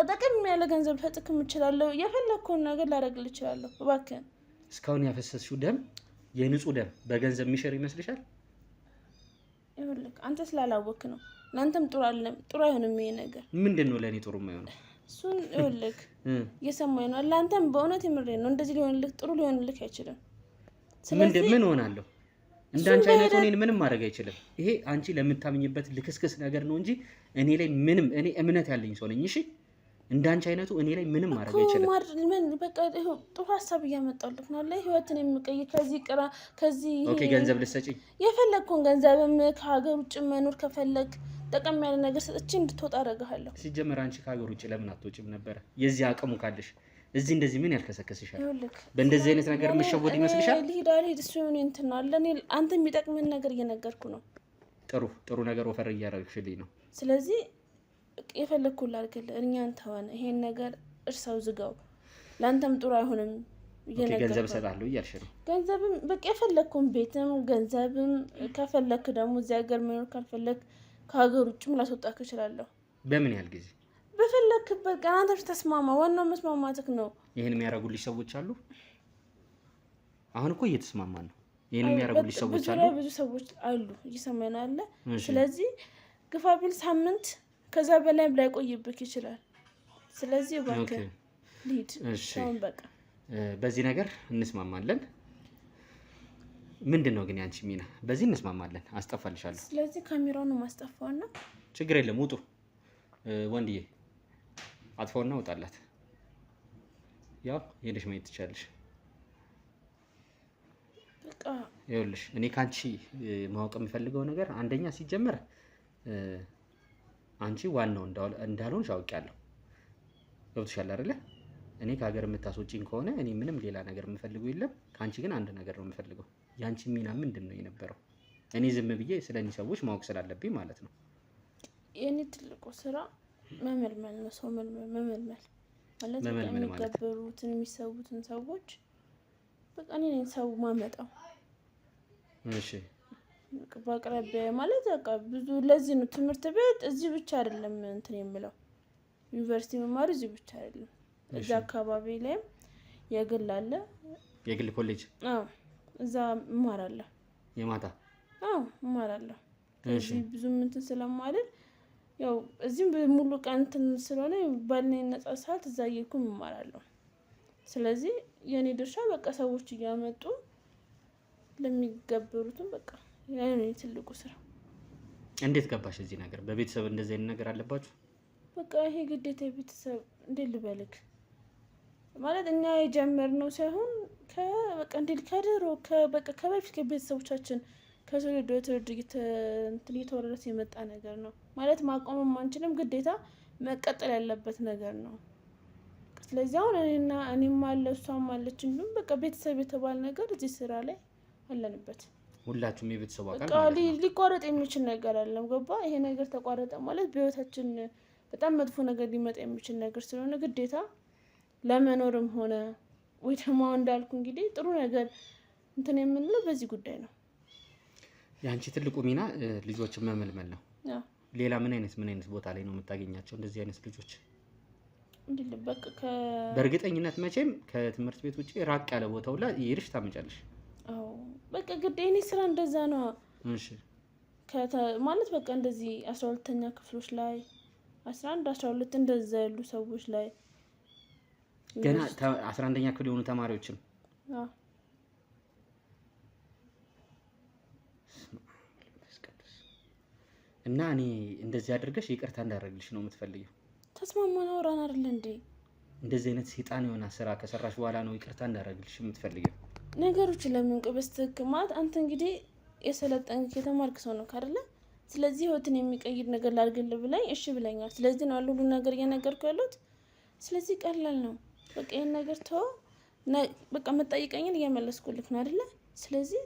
ጠቅም ያለ ገንዘብ ፈጥክም እችላለሁ፣ የፈለግከውን ነገር ላደርግልህ እችላለሁ። እባክህ እስካሁን ያፈሰስሽው ደም የንጹህ ደም በገንዘብ የሚሽር ይመስልሻል? ይኸውልህ አንተ ስላላወቅህ ነው። ለአንተም ጥሩ አይሆንም ይሄ ነገር። ምንድን ነው ለእኔ ጥሩ የማይሆነው? እሱን ይኸውልህ እየሰማኝ ነው። ለአንተም በእውነት የምሬን ነው። እንደዚህ ሊሆንልህ ጥሩ ሊሆንልህ አይችልም። ምን ሆናለሁ? እንዳንቺ አይነቱ እኔን ምንም ማድረግ አይችልም። ይሄ አንቺ ለምታምኝበት ልክስክስ ነገር ነው እንጂ እኔ ላይ ምንም እኔ እምነት ያለኝ ሰው ነኝ። እሺ እንዳንቺ አይነቱ እኔ ላይ ምንም ማድረግ አይችልም። በቃ ጥሩ ሀሳብ እያመጣሁልህ ነው አለ ህይወትን የሚቀይር ከዚህ ኦኬ ገንዘብ ልትሰጪኝ የፈለግከውን ገንዘብም ከሀገር ውጭ መኖር ከፈለግ ጠቀም ያለ ነገር ሰጥቼ እንድትወጣ አደርግሃለሁ። ሲጀመር አንቺ ከሀገር ውጭ ለምን አትወጪም ነበረ? የዚህ አቅሙ ካለሽ እዚህ እንደዚህ ምን ያልከሰከስሻል? በእንደዚህ አይነት ነገር የምትሸወድ ይመስልሻል? ልሂድ እሱ እንትን አለ። እኔ አንተ የሚጠቅምን ነገር እየነገርኩ ነው። ጥሩ ነገር ወፈር እያደረግሽልኝ ነው። ስለዚህ የፈለግኩት ላድርግልህ። እኛን ተወን፣ ይሄን ነገር እርሳው፣ ዝጋው። ለአንተም ጥሩ አይሆንም። ገንዘብ እሰጣለሁ እያልሽ ነው? ገንዘብም በቃ የፈለግኩን ቤትም ገንዘብም ከፈለክ ደግሞ እዚህ ሀገር መኖር ካልፈለግ ከሀገር ውጭም ላስወጣክ እችላለሁ። በምን ያህል ጊዜ? በፈለክበት ቀን አንተ ተስማማ። ዋናው መስማማትክ ነው። ይሄን የሚያደርጉልሽ ሰዎች አሉ? አሁን እኮ እየተስማማን ነው። ይሄን የሚያደርጉልሽ ሰዎች አሉ? ብዙ ሰዎች አሉ፣ እየሰማን አለ። ስለዚህ ግፋ ቢል ሳምንት ከዛ በላይ ላይቆይብክ ይችላል። ስለዚህ እባክህ ልሂድ። አሁን በቃ በዚህ ነገር እንስማማለን። ምንድን ነው ግን ያንቺ ሚና? በዚህ እንስማማለን፣ አስጠፋልሻለሁ። ስለዚህ ካሜራውን ማስጠፋውና ችግር የለም ውጡ። ወንድዬ አጥፋውና ውጣላት። ያው ሄደሽ ማየት ትችላለሽ። በቃ ይኸውልሽ እኔ ካንቺ ማወቅ የሚፈልገው ነገር አንደኛ ሲጀመር አንቺ ዋናው እንዳልሆንሽ አውቄያለሁ። ገብቶሻል አይደለ? እኔ ከሀገር የምታስወጪኝ ከሆነ እኔ ምንም ሌላ ነገር የምፈልገው የለም። ከአንቺ ግን አንድ ነገር ነው የምፈልገው። የአንቺ ሚና ምንድን ነው የነበረው? እኔ ዝም ብዬ ስለዚህ ሰዎች ማወቅ ስላለብኝ ማለት ነው። የኔ ትልቁ ስራ መመልመል ነው። ሰው መመልመል ማለት የሚገበሩትን የሚሰዉትን ሰዎች በቃ እኔ ነኝ ሰው ማመጣው። እሺ በአቅራቢያ ማለት በቃ ብዙ ለዚህ ነው ትምህርት ቤት እዚህ ብቻ አይደለም እንትን የምለው ዩኒቨርሲቲ መማሩ እዚህ ብቻ አይደለም። እዛ አካባቢ ላይም የግል አለ፣ የግል ኮሌጅ። አዎ እዛ እማራለሁ። የማታ? አዎ እማራለሁ። እዚህ ብዙ እንትን ስለማልል ያው እዚህም ሙሉ ቀን እንትን ስለሆነ ባለኝ ነፃ ሰዓት እዛ እየሄድኩ እማራለሁ። ስለዚህ የኔ ድርሻ በቃ ሰዎች እያመጡ ለሚገበሩትም በቃ ያኔ ትልቁ ስራ። እንዴት ገባሽ እዚህ ነገር? በቤተሰብ እንደዚህ አይነት ነገር አለባችሁ? በቃ ይሄ ግዴታ የቤተሰብ እንዴት ልበልክ ማለት እኛ የጀመርነው ሳይሆን በቃ እንዴት ከድሮ በቃ ከበፊት ከቤተሰቦቻችን ከትውልድ ወደ ትውልድ እየተወረሰ የመጣ ነገር ነው ማለት ማቆምም አንችልም። ግዴታ መቀጠል ያለበት ነገር ነው። ስለዚህ አሁን እኔም አለ እሷም አለች፣ እንዲሁም በቃ ቤተሰብ የተባለ ነገር እዚህ ስራ ላይ አለንበት። ሁላችሁም የቤተሰቡ አካል በቃ ሊቋረጥ የሚችል ነገር አለም። ገባ? ይሄ ነገር ተቋረጠ ማለት በህይወታችን በጣም መጥፎ ነገር ሊመጣ የሚችል ነገር ስለሆነ ግዴታ ለመኖርም ሆነ ወይ ደግሞ እንዳልኩ እንግዲህ ጥሩ ነገር እንትን የምንለው በዚህ ጉዳይ ነው። የአንቺ ትልቁ ሚና ልጆችን መመልመል ነው። ሌላ ምን አይነት ቦታ ላይ ነው የምታገኛቸው እንደዚህ አይነት ልጆች? በእርግጠኝነት መቼም ከትምህርት ቤት ውጭ ራቅ ያለ ቦታው ላይ ይሄድሽ ታመጫለሽ። አዎ በቃ ግዴታ እኔ ስራ እንደዛ ነው። እሺ ማለት በቃ እንደዚህ 12ኛ ክፍሎች ላይ 11 12 እንደዛ ያሉ ሰዎች ላይ ገና 11ኛ ክፍል የሆኑ ተማሪዎችም እና እኔ እንደዚህ አድርገሽ ይቅርታ እንዳደረግልሽ ነው የምትፈልጊው? ተስማማን አውራን አይደል እንዴ? እንደዚህ አይነት ሰይጣን የሆነ ስራ ከሰራሽ በኋላ ነው ይቅርታ እንዳደረግልሽ የምትፈልጊው? ነገሮች ለምን በስትክክማት አንተ እንግዲህ የሰለጠንክ የተማርክ ሰው ነው አይደለ? ስለዚህ ህይወትን የሚቀይር ነገር ላድርግልህ ብላኝ እሺ ብለኛል። ስለዚህ ነው ሁሉ ነገር እየነገርኩ ያለሁት። ስለዚህ ቀላል ነው። በቃ ይሄን ነገር ተው። በቃ መጠይቀኝን እየመለስኩልክ ነው አይደለ? ስለዚህ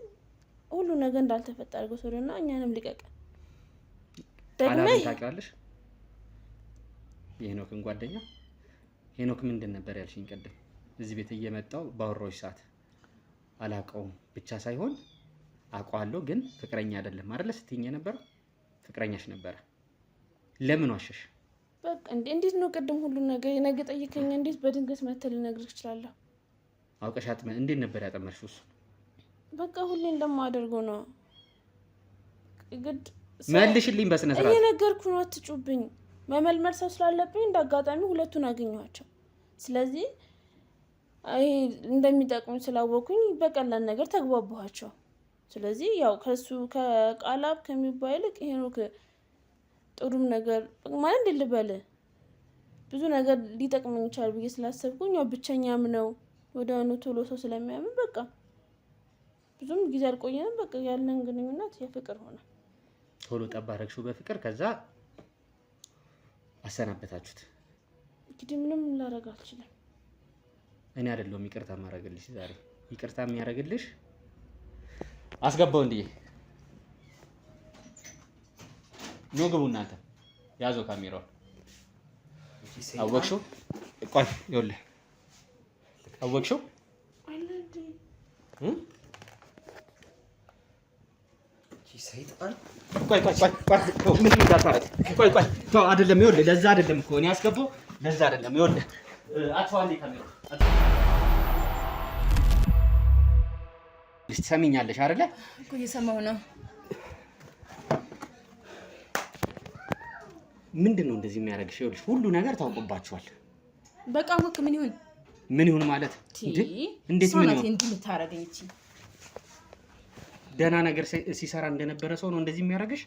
ሁሉ ነገር እንዳልተፈጠረ አድርገው ሰውና እኛንም ልቀቅ። ደግሞ ታውቂዋለሽ የሄኖክን ጓደኛ ሄኖክ ምንድን ነበር ያልሽኝ ቀደም? እዚህ ቤት እየመጣው ባወራሁሽ ሰዓት አላውቀውም ብቻ ሳይሆን አውቀዋለሁ ግን ፍቅረኛ አይደለም አይደለ ስትይኝ ነበር ፍቅረኛሽ ነበር ለምን ዋሸሽ በቃ እንዴት ነው ቀደም ሁሉ ነገር ነገ ጠይቀኝ እንዴት በድንገት መተል ልነግርህ እችላለሁ አውቀሽ እንዴት ነበር ያጠመርሽው በቃ ሁሌ እንደማደርገው ነው ግድ መልሽልኝ በስነ ስርዓት እየነገርኩ ነው አትጩብኝ መመልመል ሰው ስላለብኝ እንዳጋጣሚ ሁለቱን አገኘኋቸው ስለዚህ አይ እንደሚጠቅሙ ስላወኩኝ በቀላል ነገር ተግባባኋቸው ስለዚህ ያው ከሱ ከቃላብ ከሚባል ይልቅ ሄኖክ ጥሩም ነገር ማለት እንደልበለ ብዙ ነገር ሊጠቅመኝ ይችላል ብዬ ስላሰብኩኝ ያው ብቸኛም ነው ወደኑ ቶሎ ሰው ስለሚያምን በቃ ብዙም ጊዜ አልቆየንም በቃ ያለን ግንኙነት የፍቅር ሆነ ቶሎ ጠባረክሽው በፍቅር ከዛ አሰናበታችሁት እንግዲህ ምንም ላደርግ አልችልም እኔ አይደለሁም ይቅርታ ማረግልሽ ዛሬ ይቅርታ የሚያረግልሽ አስገባው እንዴ ነው ግቡ እናንተ ያዘው ካሜራውን አወቅሽው ቆይ ይኸውልህ አወቅሽው አይለዲ ሰይጣን ቆይ ምን ይዳታረክ ቆይ ተው አይደለም ይኸውልህ ለዛ አይደለም እኮ እኔ አስገባው ለዛ አይደለም ይኸውልህ አጥፋው እንዴ ካሜራው ልትሰሚኛለሽ አይደለ እኮ እየሰማሁ ነው ምንድነው እንደዚህ የሚያደርግሽ ይኸውልሽ ሁሉ ነገር ታውቁባችኋል በቃ ወክ ምን ይሁን ማለት እንዴት ምን ይሁን እንዴ ልታረገኝ እቺ ደህና ነገር ሲሰራ እንደነበረ ሰው ነው እንደዚህ የሚያደርግሽ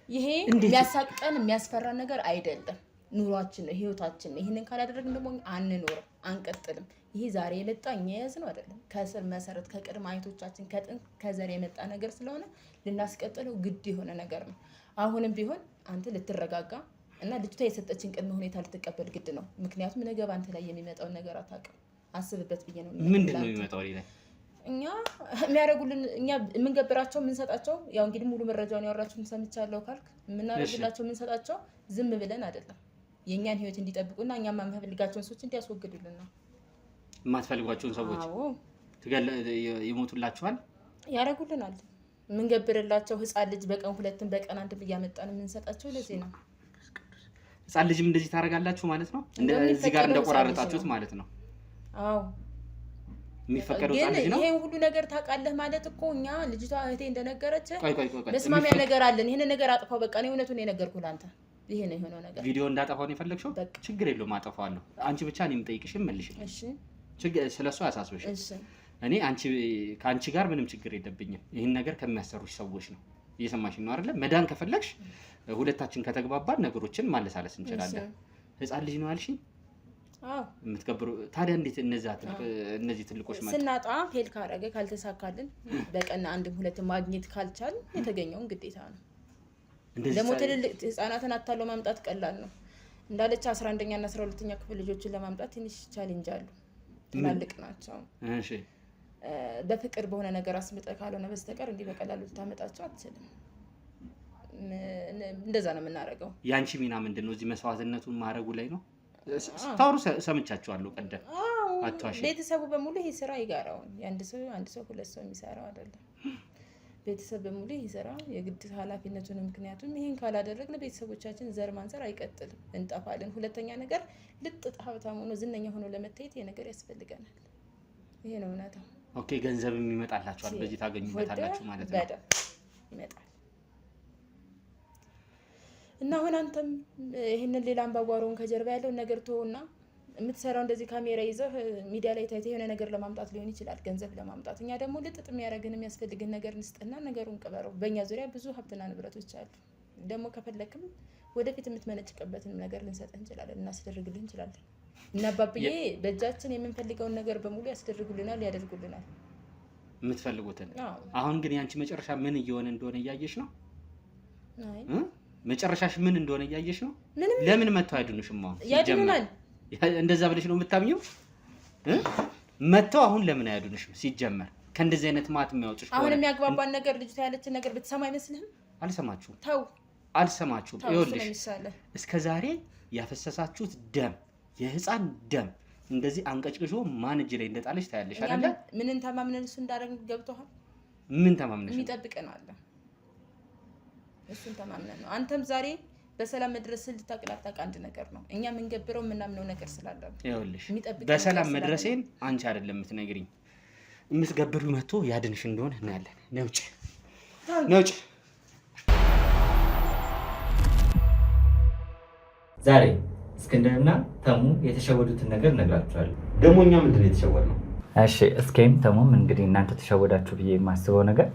ይሄ የሚያሳቅቀን የሚያስፈራ ነገር አይደለም ኑሯችን ነው ህይወታችን ነው ይሄንን ካላደረግን ደግሞ አንኖርም አንቀጥልም ይሄ ዛሬ የመጣኝ የያዝ ነው አይደለም ከስር መሰረት ከቅድመ አይቶቻችን ከጥንት ከዘር የመጣ ነገር ስለሆነ ልናስቀጥለው ግድ የሆነ ነገር ነው አሁንም ቢሆን አንተ ልትረጋጋ እና ልጅቷ የሰጠችን ቅድመ ሁኔታ ልትቀበል ግድ ነው ምክንያቱም ነገ ባንተ ላይ የሚመጣው ነገር አታውቅም አስብበት ብዬ ነው ምንድነው የሚመጣው ላይ እኛ የሚያረጉልን እኛ የምንገብራቸው የምንሰጣቸው ያው እንግዲህ ሙሉ መረጃውን ያወራችሁን ሰምቻለሁ ካልክ የምናረግላቸው የምንሰጣቸው ዝም ብለን አይደለም የኛን ህይወት እንዲጠብቁና እኛም ማምፈልጋቸውን ሰዎች እንዲያስወግዱልን ነው የማትፈልጓቸውን ሰዎች ይሞቱላችኋል ያረጉልናል የምንገብርላቸው ህፃን ልጅ በቀን ሁለትን በቀን አንድም እያመጣን የምንሰጣቸው ለዚህ ነው ህፃን ልጅም እንደዚህ ታረጋላችሁ ማለት ነው እዚህ ጋር እንደቆራረጣችሁት ማለት ነው አዎ የሚፈቀደው ህፃን ልጅ ነው ይሄን ሁሉ ነገር ታውቃለህ ማለት እኮ እኛ ልጅቷ እህቴ እንደነገረች በስማሚያ ነገር አለን ይሄን ነገር አጥፋው በቃ ነው እውነቱን የነገርኩህ አንተ ይሄ ነው የሆነው ነገር ቪዲዮ እንዳጠፋው ነው የፈለግሽው ችግር የለውም አጠፋዋለሁ አንቺ ብቻ እኔ የምጠይቅሽም መልሽልኝ እሺ ችግር ስለሱ አሳስበሽ እሺ እኔ ካንቺ ጋር ምንም ችግር የለብኝም ይሄን ነገር ከሚያሰሩሽ ሰዎች ነው እየሰማሽኝ ነው አይደለ መዳን ከፈለግሽ ሁለታችን ከተግባባን ነገሮችን ማለሳለስ እንችላለን ህፃን ልጅ ነው አልሽኝ አዎ የምትከብሩ ታዲያ እንዴት እነዚህ ትልቆች ማለት ስናጣ ፌል ካረገ ካልተሳካልን በቀን አንድም ሁለትም ማግኘት ካልቻል የተገኘውን ግዴታ ነው ደግሞ ትልልቅ ህፃናትን አታለው ማምጣት ቀላል ነው እንዳለች 11ኛ እና 12ኛ ክፍል ልጆችን ለማምጣት ትንሽ ቻሌንጅ አሉ ትላልቅ ናቸው እሺ በፍቅር በሆነ ነገር አስመጣ ካልሆነ በስተቀር እንዲህ በቀላሉ ልታመጣቸው አትችልም እንደዛ ነው የምናረገው ያንቺ ሚና ምንድነው እዚህ መስዋዕትነቱን ማረጉ ላይ ነው ታውሩ ሰምቻችኋለሁ ቀደም አጥዋሽ ቤተሰቡ በሙሉ ይሄ ስራ ይጋራው አንድ ሰው ሁለት ሰው የሚሰራው አይደለም ቤተሰብ በሙሉ ይሄ ስራ የግድ ኃላፊነቱን ምክንያቱም ይሄን ካላደረግን ቤተሰቦቻችን ዘር ማንዘር አይቀጥልም እንጣፋለን ሁለተኛ ነገር ልጥጥ ሀብታም ሆኖ ዝነኛ ሆኖ ለመታየት ይሄ ነገር ያስፈልገናል ይሄ ነው እውነታው ኦኬ ገንዘብ የሚመጣላችኋል በዚህ ታገኙበታላችሁ ማለት ነው ይመጣል እና አሁን አንተም ይሄንን ሌላ አንባጓሮን ከጀርባ ያለው ነገር ተውና የምትሰራው እንደዚህ ካሜራ ይዘህ ሚዲያ ላይ ታይተህ የሆነ ነገር ለማምጣት ሊሆን ይችላል ገንዘብ ለማምጣት እኛ ደግሞ ልጥጥ የሚያረግን የሚያስፈልግን ነገር እንስጥና ነገሩን ቅበረው በእኛ ዙሪያ ብዙ ሀብትና ንብረቶች አሉ ደግሞ ከፈለክም ወደፊት የምትመነጭቀበትን ነገር ልንሰጥ እንችላለን እናስደርግልን እንችላለን እና ባብዬ በእጃችን የምንፈልገውን ነገር በሙሉ ያስደርጉልናል ያደርጉልናል የምትፈልጉትን አሁን ግን ያንቺ መጨረሻ ምን እየሆነ እንደሆነ እያየሽ ነው አይ መጨረሻሽ ምን እንደሆነ እያየሽ ነው ለምን መተው አይዱንሽም አሁን ያድኑናል እንደዛ ብለሽ ነው የምታምኚው መተው አሁን ለምን አያዱንሽም ሲጀመር ከእንደዚህ አይነት ማት የሚያወጡሽ አሁን የሚያግባባን ነገር ልጅቷ ያለችን ነገር ብትሰማ አይመስልህም አልሰማችሁም ተው አልሰማችሁም ይኸውልሽ እስከ ዛሬ ያፈሰሳችሁት ደም የህፃን ደም እንደዚህ አንቀጭቅሾ ማን እጅ ላይ እንደጣለሽ ታያለሽ አይደለ? ምንን ተማምነን እሱ እንዳደረግን ገብቶሃል? ምን ተማምነሽ? የሚጠብቀን አለ። እሱን ተማምነን ነው። አንተም ዛሬ በሰላም መድረስ ልታቀላጣቅ አንድ ነገር ነው። እኛ የምንገብረው የምናምነው ነገር ስላለ ነው። ይኸውልሽ በሰላም መድረሴን አንቺ አይደለም የምትነግሪኝ፣ የምትገብሪው መጥቶ ያድንሽ እንደሆነ እናያለን። ነውጭ ነውጭ ዛሬ እስክንድርና ተሙ የተሸወዱትን ነገር ነግራችኋለሁ። ደግሞ እኛ ምንድን ነው የተሸወድነው? እሺ እስኬም ተሙም እንግዲህ እናንተ ተሸወዳችሁ ብዬ የማስበው ነገር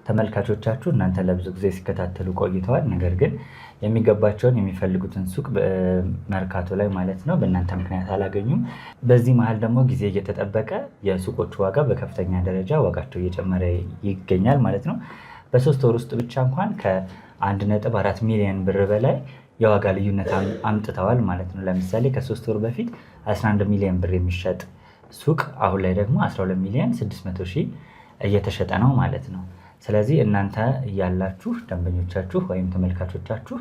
ተመልካቾቻችሁ እናንተ ለብዙ ጊዜ ሲከታተሉ ቆይተዋል። ነገር ግን የሚገባቸውን የሚፈልጉትን ሱቅ መርካቶ ላይ ማለት ነው በእናንተ ምክንያት አላገኙም። በዚህ መሀል ደግሞ ጊዜ እየተጠበቀ የሱቆቹ ዋጋ በከፍተኛ ደረጃ ዋጋቸው እየጨመረ ይገኛል ማለት ነው። በ3 ወር ውስጥ ብቻ እንኳን ከ1.4 ሚሊዮን ብር በላይ የዋጋ ልዩነት አምጥተዋል ማለት ነው። ለምሳሌ ከ3 ወር በፊት 11 ሚሊዮን ብር የሚሸጥ ሱቅ አሁን ላይ ደግሞ 12 ሚሊዮን 600 ሺህ እየተሸጠ ነው ማለት ነው። ስለዚህ እናንተ እያላችሁ ደንበኞቻችሁ ወይም ተመልካቾቻችሁ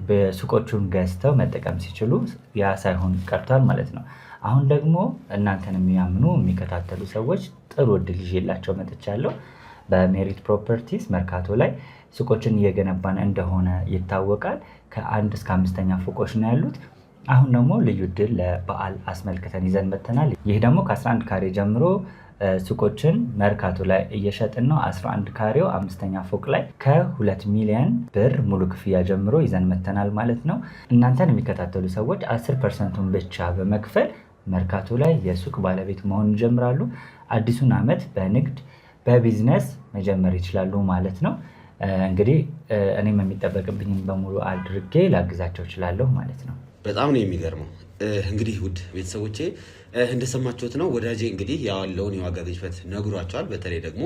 በሱቆቹን ገዝተው መጠቀም ሲችሉ ያ ሳይሆን ቀርቷል ማለት ነው። አሁን ደግሞ እናንተን የሚያምኑ የሚከታተሉ ሰዎች ጥሩ እድል ይዤላቸው መጥቻለሁ። በሜሪት ፕሮፐርቲስ መርካቶ ላይ ሱቆችን እየገነባን እንደሆነ ይታወቃል። ከ1 እስከ 5ኛ ፎቆች ነው ያሉት። አሁን ደግሞ ልዩ እድል ለበዓል አስመልክተን ይዘን መጥተናል። ይህ ደግሞ ከ11 ካሬ ጀምሮ ሱቆችን መርካቶ ላይ እየሸጥን ነው። 11 ካሬው 5ኛ ፎቅ ላይ ከ2 ሚሊዮን ብር ሙሉ ክፍያ ጀምሮ ይዘን መጥተናል ማለት ነው። እናንተን የሚከታተሉ ሰዎች 10%ን ብቻ በመክፈል መርካቶ ላይ የሱቅ ባለቤት መሆን ይጀምራሉ። አዲሱን ዓመት በንግድ በቢዝነስ መጀመር ይችላሉ ማለት ነው። እንግዲህ እኔም የሚጠበቅብኝን በሙሉ አድርጌ ላግዛቸው እችላለሁ ማለት ነው። በጣም ነው የሚገርመው። እንግዲህ ውድ ቤተሰቦቼ እንደሰማችሁት ነው ወዳጄ እንግዲህ ያለውን የዋጋ ግሽበት ነግሯቸዋል። በተለይ ደግሞ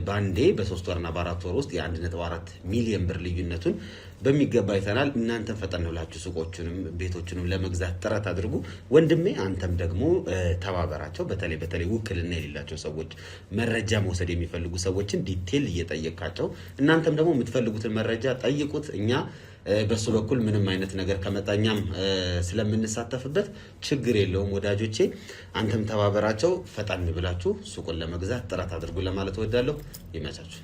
በአንዴ በ3 ወርና በ4 ወር ውስጥ የ1.4 ሚሊዮን ብር ልዩነቱን በሚገባ አይተናል። እናንተም ፈጠን ብላችሁ ሱቆቹንም ቤቶቹንም ለመግዛት ጥረት አድርጉ። ወንድሜ አንተም ደግሞ ተባበራቸው። በተለይ ውክልና የሌላቸው ሰዎች፣ መረጃ መውሰድ የሚፈልጉ ሰዎችን ዲቴል እየጠየቃቸው፣ እናንተም ደግሞ የምትፈልጉትን መረጃ ጠይቁት። እኛ በሱ በኩል ምንም አይነት ነገር ከመጣኛም ስለምንሳተፍበት ችግር የለውም ወዳጆቼ። አንተም ተባበራቸው። ፈጠን ብላችሁ ሱቁን ለመግዛት ጥረት አድርጉ ለማለት እወዳለሁ። ይመቻችሁ።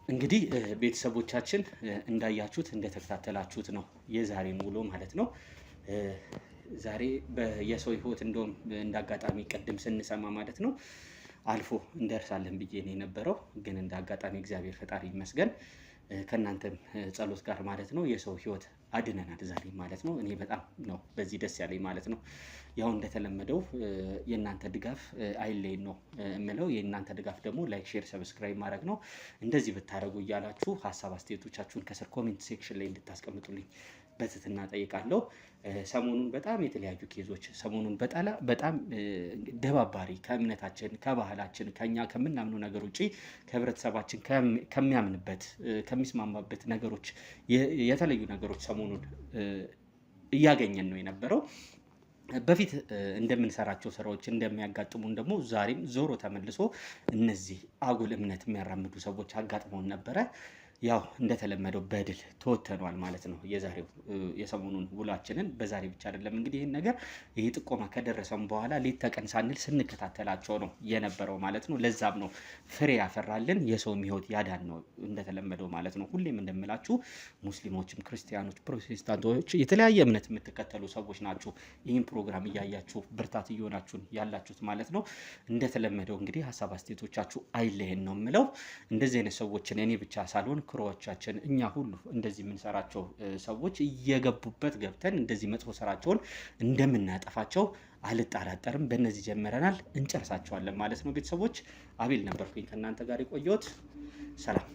እንግዲህ ቤተሰቦቻችን እንዳያችሁት እንደተከታተላችሁት ነው የዛሬን ውሎ ማለት ነው። ዛሬ የሰው ህይወት እንደውም እንዳጋጣሚ ቅድም ስንሰማ ማለት ነው አልፎ እንደርሳለን ብዬ ነው የነበረው። ግን እንዳጋጣሚ እግዚአብሔር ፈጣሪ ይመስገን ከእናንተም ጸሎት ጋር ማለት ነው የሰው ህይወት አድነናል ዛሬ ማለት ነው። እኔ በጣም ነው በዚህ ደስ ያለኝ ማለት ነው። ያው እንደተለመደው የእናንተ ድጋፍ አይለይን ነው የምለው። የእናንተ ድጋፍ ደግሞ ላይክ፣ ሼር፣ ሰብስክራይብ ማድረግ ነው። እንደዚህ ብታደርጉ እያላችሁ ሀሳብ አስተያየቶቻችሁን ከስር ኮሜንት ሴክሽን ላይ እንድታስቀምጡልኝ በትህትና ጠይቃለሁ። ሰሞኑን በጣም የተለያዩ ኬዞች ሰሞኑን በጣም ደባባሪ ከእምነታችን ከባህላችን ከኛ ከምናምኑ ነገር ውጪ ከህብረተሰባችን ከሚያምንበት ከሚስማማበት ነገሮች የተለዩ ነገሮች ሰሞኑን እያገኘን ነው የነበረው። በፊት እንደምንሰራቸው ስራዎች እንደሚያጋጥሙን ደግሞ ዛሬም ዞሮ ተመልሶ እነዚህ አጉል እምነት የሚያራምዱ ሰዎች አጋጥመውን ነበረ። ያው እንደተለመደው በድል ተወተኗል ማለት ነው። የዛሬው የሰሞኑን ውሏችንን በዛሬ ብቻ አይደለም እንግዲህ ይህን ነገር ይህ ጥቆማ ከደረሰም በኋላ ሌት ተቀን ሳንል ስንከታተላቸው ነው የነበረው ማለት ነው። ለዛም ነው ፍሬ ያፈራልን የሰውም ህይወት ያዳን ነው እንደተለመደው ማለት ነው። ሁሌም እንደምላችሁ ሙስሊሞችም፣ ክርስቲያኖች፣ ፕሮቴስታንቶች የተለያየ እምነት የምትከተሉ ሰዎች ናችሁ ይህን ፕሮግራም እያያችሁ ብርታት እየሆናችሁን ያላችሁት ማለት ነው። እንደተለመደው እንግዲህ ሀሳብ አስተያየቶቻችሁ አይለየን ነው የምለው። እንደዚህ አይነት ሰዎችን እኔ ብቻ ሳልሆን ክሮዎቻችን እኛ ሁሉ እንደዚህ የምንሰራቸው ሰዎች እየገቡበት ገብተን እንደዚህ መጥፎ ስራቸውን እንደምናጠፋቸው አልጠራጠርም። በእነዚህ ጀምረናል፣ እንጨርሳቸዋለን ማለት ነው። ቤተሰቦች አቤል ነበርኩኝ ከእናንተ ጋር የቆየሁት። ሰላም